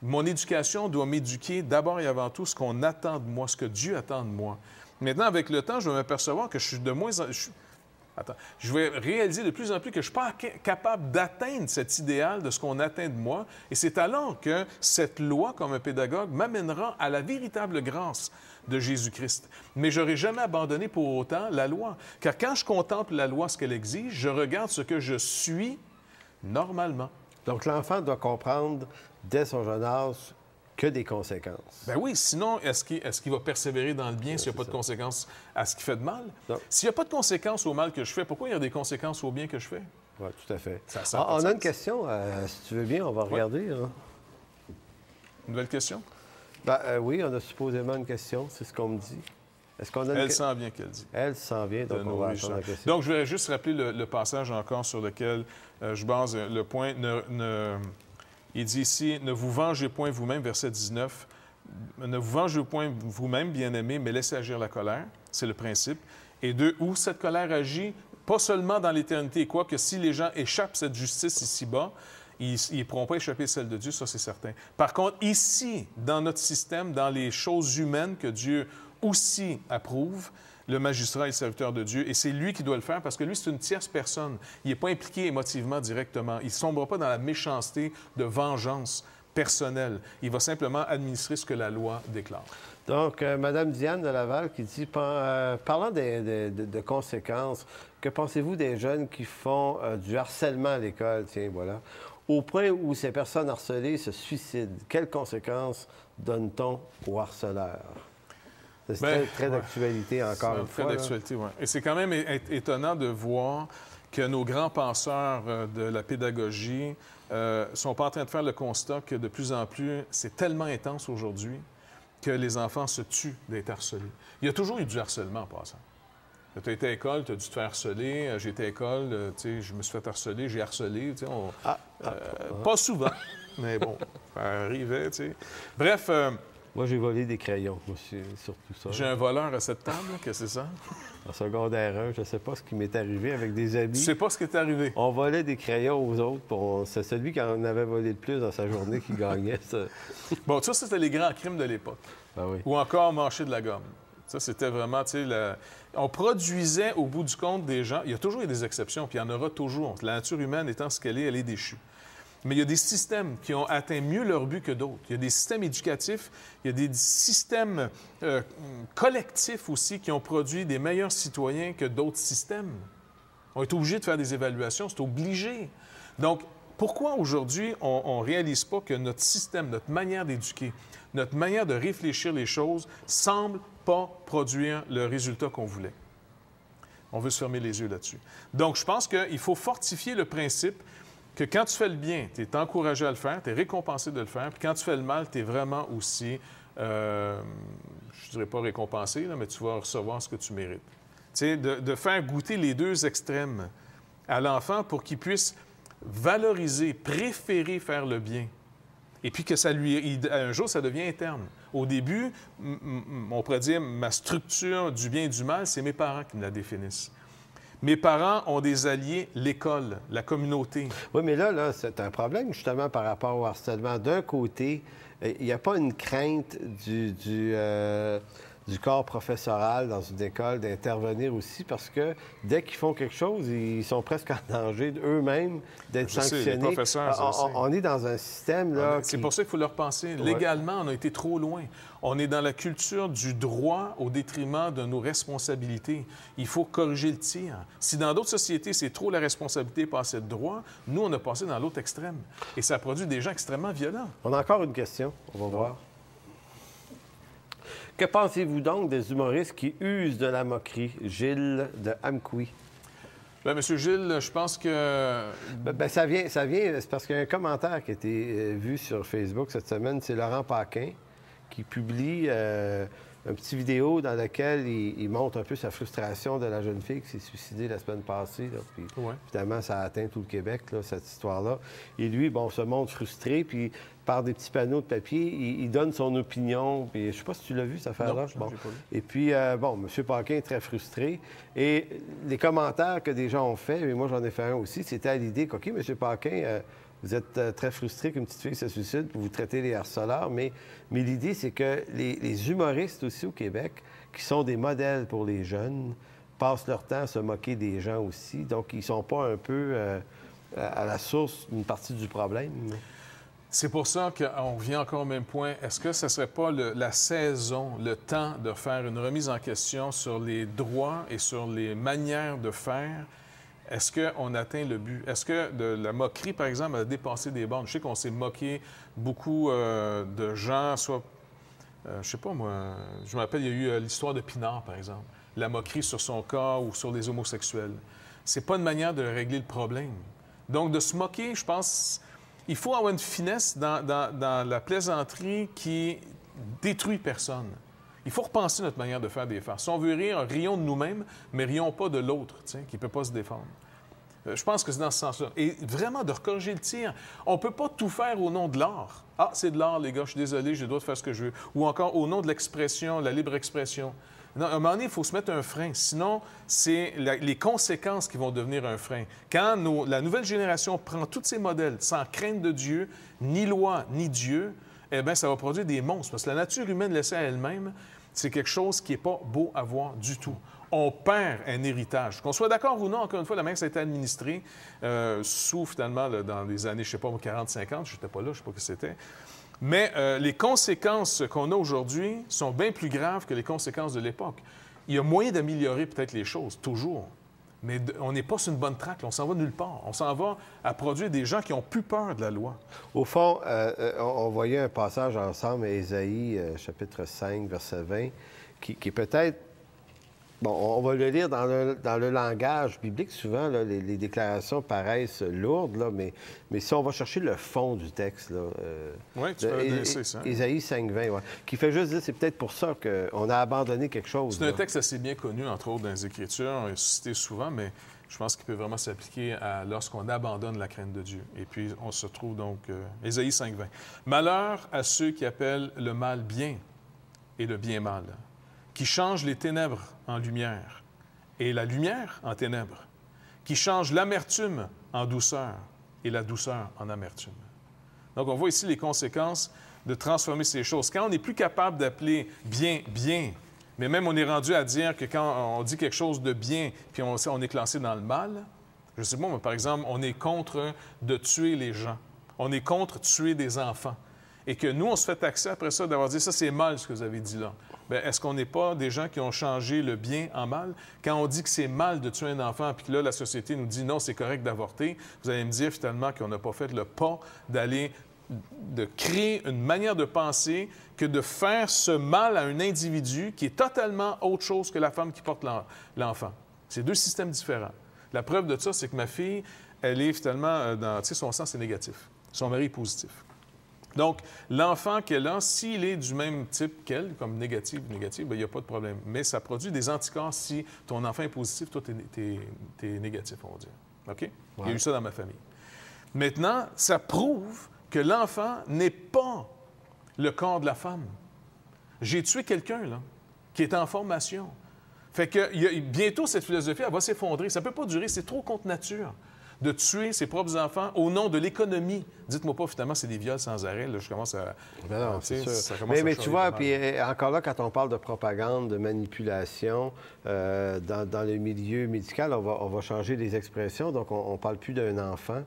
Mon éducation doit m'éduquer d'abord et avant tout ce qu'on attend de moi, ce que Dieu attend de moi. Maintenant, avec le temps, je vais m'apercevoir que je suis de moins en... Je vais réaliser de plus en plus que je ne suis pas capable d'atteindre cet idéal de ce qu'on attend de moi. Et c'est alors que cette loi, comme un pédagogue, m'amènera à la véritable grâce de Jésus-Christ. Mais je n'aurai jamais abandonné pour autant la loi. Car quand je contemple la loi, ce qu'elle exige, je regarde ce que je suis normalement. Donc, l'enfant doit comprendre dès son jeune âge que des conséquences. Ben oui, sinon, est-ce qu'il va persévérer dans le bien s'il n'y a pas de conséquences à ce qu'il fait de mal? S'il n'y a pas de conséquences au mal que je fais, pourquoi il y a des conséquences au bien que je fais? Oui, tout à fait. On a une question, si tu veux bien, on va regarder. Hein. Une nouvelle question? Oui, on a supposément une question, c'est ce qu'on me dit. Est-ce qu'on a Elle s'en vient qu'elle dit. Elle s'en vient, donc on va attendre la question. Donc, je vais juste rappeler le passage encore sur lequel je base le point. Il dit ici, « Ne vous vengez point vous-même », verset 19. « Ne vous vengez point vous-même, bien-aimés, mais laissez agir la colère. » C'est le principe. Et deux, où cette colère agit, pas seulement dans l'éternité, quoique si les gens échappent cette justice ici-bas, ils ne pourront pas échapper celle de Dieu, ça c'est certain. Par contre, ici, dans notre système, dans les choses humaines que Dieu aussi approuve, le magistrat est le serviteur de Dieu, et c'est lui qui doit le faire, parce que lui, c'est une tierce personne. Il n'est pas impliqué émotivement directement. Il ne sombre pas dans la méchanceté de vengeance personnelle. Il va simplement administrer ce que la loi déclare. Donc, Mme Diane de Laval qui dit, parlant de conséquences, que pensez-vous des jeunes qui font du harcèlement à l'école? Tiens, voilà. Au point où ces personnes harcelées se suicident, quelles conséquences donne-t-on aux harceleurs? C'est très d'actualité encore une fois. Très d'actualité, oui. Et c'est quand même étonnant de voir que nos grands penseurs de la pédagogie ne sont pas en train de faire le constat que de plus en plus, c'est tellement intense aujourd'hui que les enfants se tuent d'être harcelés. Il y a toujours eu du harcèlement en passant. Tu as été à l'école, tu as dû te faire harceler. J'ai été à l'école, je me suis fait harceler, j'ai harcelé. Pas souvent, mais bon, ça arrivait. Bref... Moi, j'ai volé des crayons, surtout ça. J'ai un voleur à cette table, qu'est-ce que c'est ça? En secondaire 1, je ne sais pas ce qui m'est arrivé avec des amis. Tu sais pas ce qui est arrivé? On volait des crayons aux autres. C'est celui qui en avait volé le plus dans sa journée qui gagnait. Ça. Bon, ça, c'était les grands crimes de l'époque. Ah oui. Ou encore mâcher de la gomme. Ça, c'était vraiment, on produisait au bout du compte des gens. Il y a toujours eu des exceptions, puis il y en aura toujours. La nature humaine étant ce qu'elle est déchue. Mais il y a des systèmes qui ont atteint mieux leur but que d'autres. Il y a des systèmes éducatifs, il y a des systèmes collectifs aussi qui ont produit des meilleurs citoyens que d'autres systèmes. On est obligé de faire des évaluations, c'est obligé. Donc, pourquoi aujourd'hui on ne réalise pas que notre système, notre manière d'éduquer, notre manière de réfléchir les choses semble pas produire le résultat qu'on voulait? On veut se fermer les yeux là-dessus. Donc, je pense qu'il faut fortifier le principe que quand tu fais le bien, tu es encouragé à le faire, tu es récompensé de le faire, puis quand tu fais le mal, tu es vraiment aussi, je ne dirais pas récompensé, là, mais tu vas recevoir ce que tu mérites. Tu sais, de faire goûter les deux extrêmes à l'enfant pour qu'il puisse valoriser, préférer faire le bien. Et puis que ça un jour, ça devient interne. Au début, on pourrait dire, ma structure du bien et du mal, c'est mes parents qui me la définissent. Mes parents ont des alliés, l'école, la communauté. Oui, mais là c'est un problème justement par rapport au harcèlement. D'un côté, il n'y a pas une crainte du corps professoral dans une école d'intervenir aussi parce que dès qu'ils font quelque chose, ils sont presque en danger eux-mêmes d'être sanctionnés. Les professeurs, on est dans un système là. C'est pour ça qu'il faut leur penser. Légalement, on a été trop loin. On est dans la culture du droit au détriment de nos responsabilités. Il faut corriger le tir. Si dans d'autres sociétés, c'est trop la responsabilité passée de droit, nous, on a passé dans l'autre extrême. Et ça produit des gens extrêmement violents. On a encore une question. On va voir. Que pensez-vous donc des humoristes qui usent de la moquerie? Gilles de Amkoui. Bien, M. Gilles, je pense que... Ça vient, c'est parce qu'il y a un commentaire qui a été vu sur Facebook cette semaine. C'est Laurent Paquin qui publie une petite vidéo dans laquelle il montre un peu sa frustration de la jeune fille qui s'est suicidée la semaine passée. Là, puis, évidemment, ça a atteint tout le Québec, là, cette histoire-là. Et lui, bon, se montre frustré, puis par des petits panneaux de papier, il donne son opinion. Puis, je ne sais pas si tu l'as vu, cette affaire-là. Non, j'ai pas vu. Et puis, bon, M. Paquin est très frustré. Et les commentaires que des gens ont faits, et moi, j'en ai fait un aussi, c'était à l'idée qu'OK, M. Paquin... vous êtes très frustré qu'une petite fille se suicide, puis vous traitez les harceleurs, mais l'idée, c'est que les humoristes aussi au Québec, qui sont des modèles pour les jeunes, passent leur temps à se moquer des gens aussi. Donc, ils ne sont pas un peu à la source d'une partie du problème. C'est pour ça qu'on revient encore au même point. Est-ce que ce ne serait pas la saison, le temps de faire une remise en question sur les droits et sur les manières de faire? Est-ce qu'on atteint le but? Est-ce que la moquerie, par exemple, a dépassé des bornes? Je sais qu'on s'est moqué beaucoup de gens, soit... je sais pas, moi... Je me rappelle, il y a eu l'histoire de Pinard, par exemple. La moquerie sur son cas ou sur les homosexuels. C'est pas une manière de régler le problème. Donc, de se moquer, je pense... Il faut avoir une finesse dans la plaisanterie qui détruit personne. Il faut repenser notre manière de faire des farces. Si on veut rire, rions de nous-mêmes, mais rions pas de l'autre, qui ne peut pas se défendre. Je pense que c'est dans ce sens-là. Et vraiment, de recorriger le tir. On ne peut pas tout faire au nom de l'art. Ah, c'est de l'art, les gars, je suis désolé, j'ai le droit de faire ce que je veux. Ou encore au nom de l'expression, la libre expression. Non, à un moment donné, il faut se mettre un frein. Sinon, c'est les conséquences qui vont devenir un frein. Quand la nouvelle génération prend tous ces modèles sans crainte de Dieu, ni loi, ni Dieu, eh bien, ça va produire des monstres. Parce que la nature humaine laissée à elle-même, c'est quelque chose qui n'est pas beau à voir du tout. On perd un héritage. Qu'on soit d'accord ou non, encore une fois, la manière que ça a été administré finalement, dans les années, je ne sais pas, 40-50, je n'étais pas là, je ne sais pas ce que c'était. Mais les conséquences qu'on a aujourd'hui sont bien plus graves que les conséquences de l'époque. Il y a moyen d'améliorer peut-être les choses, toujours. Mais on n'est pas sur une bonne traque, là. On s'en va nulle part. On s'en va à produire des gens qui ont plus peur de la loi. Au fond, on voyait un passage ensemble à Ésaïe, chapitre 5, verset 20, qui est peut-être... Bon, on va le lire dans le langage biblique. Souvent, là, les déclarations paraissent lourdes, là, mais si on va chercher le fond du texte... Oui, tu peux laisser ça. Ésaïe 5, 20, ouais, qui fait juste dire, c'est peut-être pour ça qu'on a abandonné quelque chose. C'est un texte assez bien connu, entre autres, dans les Écritures, cité souvent, mais je pense qu'il peut vraiment s'appliquer à lorsqu'on abandonne la crainte de Dieu. Et puis, on se trouve donc... Ésaïe 5, 20. « Malheur à ceux qui appellent le mal bien et le bien mal, qui changent les ténèbres en lumière et la lumière en ténèbres, qui changent l'amertume en douceur et la douceur en amertume. » Donc, on voit ici les conséquences de transformer ces choses. Quand on n'est plus capable d'appeler bien, bien, mais même on est rendu à dire que quand on dit quelque chose de bien, puis on est classé dans le mal, je sais pas, mais par exemple, on est contre de tuer les gens. On est contre tuer des enfants. Et que nous, on se fait taxer après ça d'avoir dit « ça, c'est mal ce que vous avez dit là ». Bien, est-ce qu'on n'est pas des gens qui ont changé le bien en mal? Quand on dit que c'est mal de tuer un enfant, puis que là, la société nous dit non, c'est correct d'avorter, vous allez me dire finalement qu'on n'a pas fait le pas de créer une manière de penser que de faire ce mal à un individu qui est totalement autre chose que la femme qui porte l'enfant. C'est deux systèmes différents. La preuve de ça, c'est que ma fille, elle est finalement, tu sais, son sang, c'est négatif. Son mari est positif. Donc, l'enfant qu'elle a, s'il est du même type qu'elle, comme négatif, bien, il n'y a pas de problème. Mais ça produit des anticorps si ton enfant est positif, toi, tu es négatif, on va dire. OK? Ouais. Il y a eu ça dans ma famille. Maintenant, ça prouve que l'enfant n'est pas le corps de la femme. J'ai tué quelqu'un, là, qui est en formation. Fait que bientôt, cette philosophie, elle va s'effondrer. Ça ne peut pas durer, c'est trop contre nature de tuer ses propres enfants au nom de l'économie. Dites-moi pas, finalement, c'est des viols sans arrêt. Là, je commence à... Ben non, c'est sûr. Mais tu vois, puis encore là, quand on parle de propagande, de manipulation, dans le milieu médical, on va changer les expressions. Donc, on ne parle plus d'un enfant.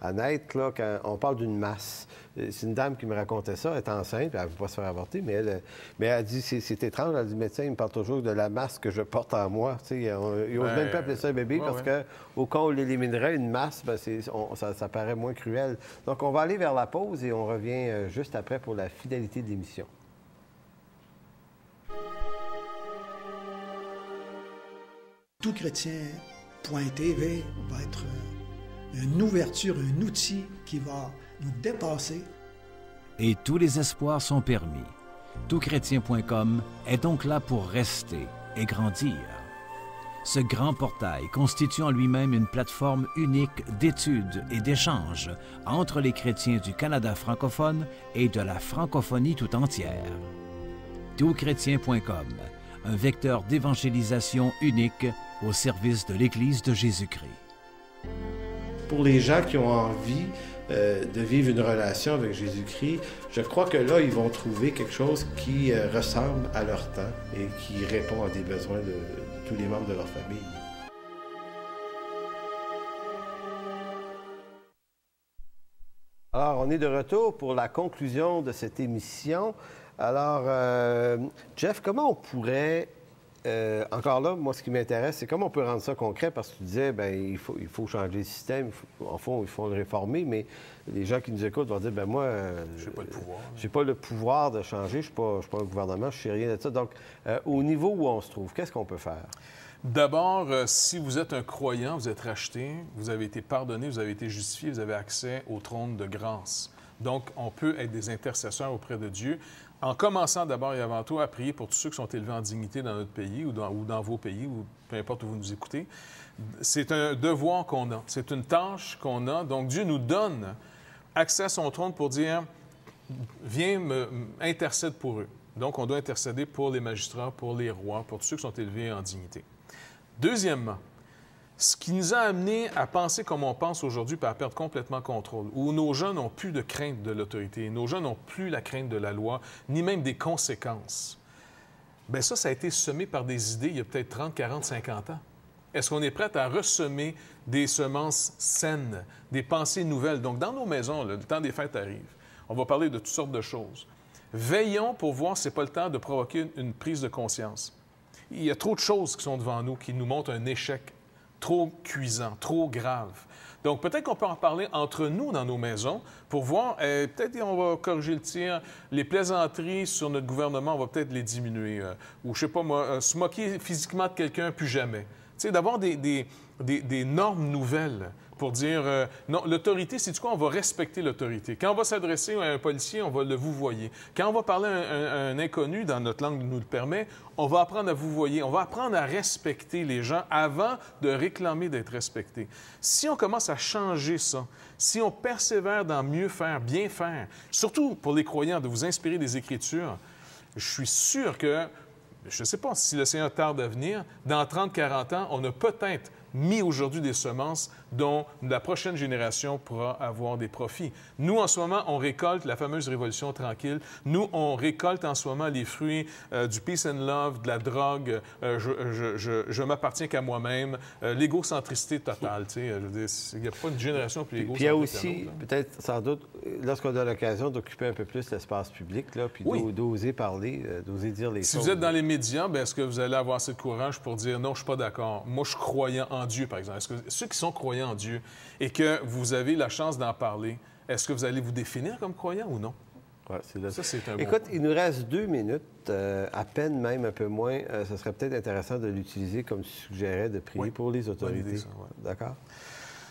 À naître, là, quand on parle d'une masse. C'est une dame qui me racontait ça, elle est enceinte, elle ne veut pas se faire avorter, mais elle dit, c'est étrange, elle dit, médecin, il me parle toujours de la masse que je porte en moi. Tu sais, il n'ose même pas appeler ça un bébé parce qu'au cas où on l'éliminerait, une masse, ben, ça paraît moins cruel. Donc, on va aller vers la pause et on revient juste après pour la finalité de l'émission. Tout chrétien Point TV va être une ouverture, un outil qui va nous dépasser. Et tous les espoirs sont permis. Toutchrétien.com est donc là pour rester et grandir. Ce grand portail constitue en lui-même une plateforme unique d'études et d'échanges entre les chrétiens du Canada francophone et de la francophonie tout entière. Toutchrétien.com, un vecteur d'évangélisation unique au service de l'Église de Jésus-Christ. Pour les gens qui ont envie de vivre une relation avec Jésus-Christ, je crois que là, ils vont trouver quelque chose qui ressemble à leur temps et qui répond à des besoins de tous les membres de leur famille. Alors, on est de retour pour la conclusion de cette émission. Alors, Jeff, comment on pourrait... encore là, moi, ce qui m'intéresse, c'est comment on peut rendre ça concret, parce que tu disais, bien, il faut changer le système, en fond, il faut le réformer, mais les gens qui nous écoutent vont dire, bien, moi, je n'ai pas le pouvoir. J'ai pas le pouvoir de changer, je ne suis pas un gouvernement, je ne sais rien de ça. Donc, au niveau où on se trouve, qu'est-ce qu'on peut faire? D'abord, si vous êtes un croyant, vous êtes racheté, vous avez été pardonné, vous avez été justifié, vous avez accès au trône de grâce. Donc, on peut être des intercesseurs auprès de Dieu, en commençant d'abord et avant tout à prier pour tous ceux qui sont élevés en dignité dans notre pays ou dans vos pays, ou peu importe où vous nous écoutez. C'est un devoir qu'on a, c'est une tâche qu'on a. Donc, Dieu nous donne accès à son trône pour dire « Viens, intercède pour eux ». Donc, on doit intercéder pour les magistrats, pour les rois, pour tous ceux qui sont élevés en dignité. Deuxièmement, ce qui nous a amené à penser comme on pense aujourd'hui et à perdre complètement contrôle, où nos gens n'ont plus de crainte de l'autorité, nos gens n'ont plus la crainte de la loi, ni même des conséquences. Bien ça a été semé par des idées il y a peut-être 30, 40, 50 ans. Est-ce qu'on est prêt à ressemer des semences saines, des pensées nouvelles? Donc, dans nos maisons, le temps des fêtes arrive. On va parler de toutes sortes de choses. Veillons pour voir si ce n'est pas le temps de provoquer une prise de conscience. Il y a trop de choses qui sont devant nous qui nous montrent un échec trop cuisant, trop grave. Donc, peut-être qu'on peut en parler entre nous dans nos maisons pour voir, peut-être on va corriger le tir, les plaisanteries sur notre gouvernement, on va peut-être les diminuer. Ou, je sais pas moi, se moquer physiquement de quelqu'un, plus jamais. Tu sais, d'avoir des normes nouvelles pour dire, non, l'autorité, c'est du quoi? On va respecter l'autorité. Quand on va s'adresser à un policier, on va le vouvoyer. Quand on va parler à un inconnu, dans notre langue nous le permet, on va apprendre à vouvoyer. On va apprendre à respecter les gens avant de réclamer d'être respectés. Si on commence à changer ça, si on persévère dans mieux faire, bien faire, surtout pour les croyants, de vous inspirer des Écritures, je suis sûr que, je ne sais pas si le Seigneur tarde à venir, dans 30-40 ans, on a peut-être mis aujourd'hui des semences dont la prochaine génération pourra avoir des profits. Nous, en ce moment, on récolte la fameuse révolution tranquille. Nous, on récolte en ce moment les fruits du peace and love, de la drogue, je m'appartiens qu'à moi-même, l'égocentricité totale. Tu sais, il n'y a pas une génération plus égocentrique. Puis il y a aussi, peut-être, sans doute, lorsqu'on a l'occasion d'occuper un peu plus l'espace public, là, puis d'oser parler, d'oser dire les choses. Si vous êtes dans les médias, bien, est-ce que vous allez avoir assez de courage pour dire « Non, je ne suis pas d'accord. Moi, je suis croyant en Dieu, par exemple. » Est-ce que ceux qui sont croyants en Dieu et que vous avez la chance d'en parler, est-ce que vous allez vous définir comme croyant ou non? Ouais, ça, c'est un Écoute, il nous reste 2 minutes, à peine même un peu moins. Ce serait peut-être intéressant de l'utiliser comme tu suggérais, de prier pour les autorités. D'accord?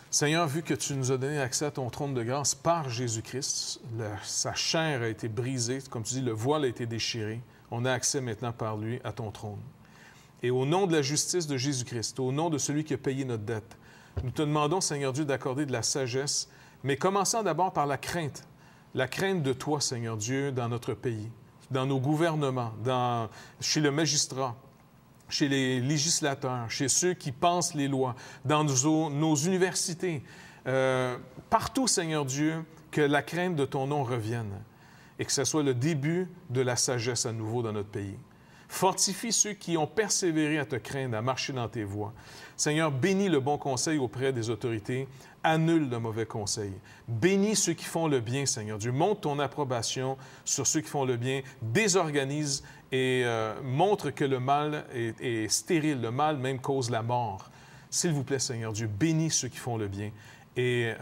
Seigneur, vu que tu nous as donné accès à ton trône de grâce par Jésus-Christ, sa chair a été brisée, comme tu dis, le voile a été déchiré. On a accès maintenant par lui à ton trône. Et au nom de la justice de Jésus-Christ, au nom de celui qui a payé notre dette, nous te demandons, Seigneur Dieu, d'accorder de la sagesse, mais commençant d'abord par la crainte de toi, Seigneur Dieu, dans notre pays, dans nos gouvernements, chez le magistrat, chez les législateurs, chez ceux qui pensent les lois, dans nos universités, partout, Seigneur Dieu, que la crainte de ton nom revienne et que ce soit le début de la sagesse à nouveau dans notre pays. Fortifie ceux qui ont persévéré à te craindre, à marcher dans tes voies. Seigneur, bénis le bon conseil auprès des autorités, annule le mauvais conseil. Bénis ceux qui font le bien, Seigneur Dieu. Montre ton approbation sur ceux qui font le bien, désorganise et montre que le mal est stérile. Le mal même cause la mort. S'il vous plaît, Seigneur Dieu, bénis ceux qui font le bien et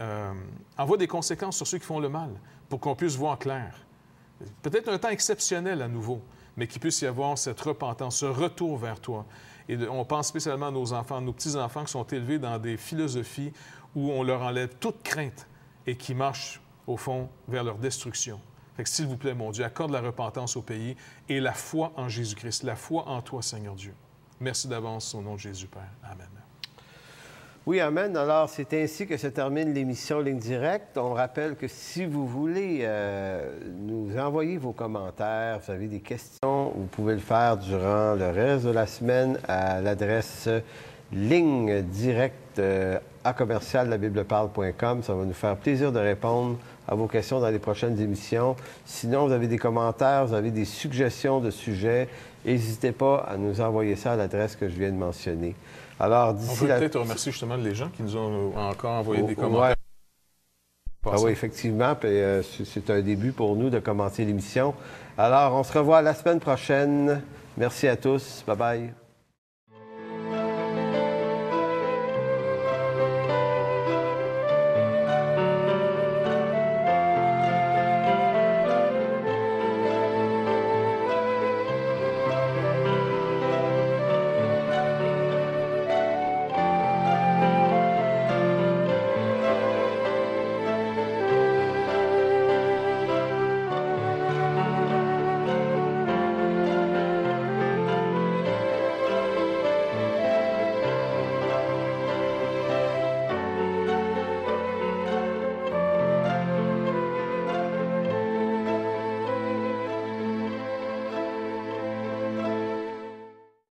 envoie des conséquences sur ceux qui font le mal pour qu'on puisse voir clair. Peut-être un temps exceptionnel à nouveau, mais qu'il puisse y avoir cette repentance, ce retour vers toi. Et on pense spécialement à nos enfants, nos petits-enfants qui sont élevés dans des philosophies où on leur enlève toute crainte et qui marchent, au fond, vers leur destruction. Fait que, s'il vous plaît, mon Dieu, accorde la repentance au pays et la foi en Jésus-Christ, la foi en toi, Seigneur Dieu. Merci d'avance au nom de Jésus, Père. Amen. Oui, amen. Alors, c'est ainsi que se termine l'émission Ligne Directe. On rappelle que si vous voulez nous envoyer vos commentaires, vous avez des questions, vous pouvez le faire durant le reste de la semaine à l'adresse ligne directe à commercial-la-bible-parle.com. Ça va nous faire plaisir de répondre à vos questions dans les prochaines émissions. Sinon, vous avez des commentaires, vous avez des suggestions de sujets, n'hésitez pas à nous envoyer ça à l'adresse que je viens de mentionner. Alors, d'ici on peut peut-être remercier justement les gens qui nous ont encore envoyé des commentaires. Ouais. Ah oui, effectivement. C'est un début pour nous de commencer l'émission. Alors, on se revoit la semaine prochaine. Merci à tous. Bye-bye.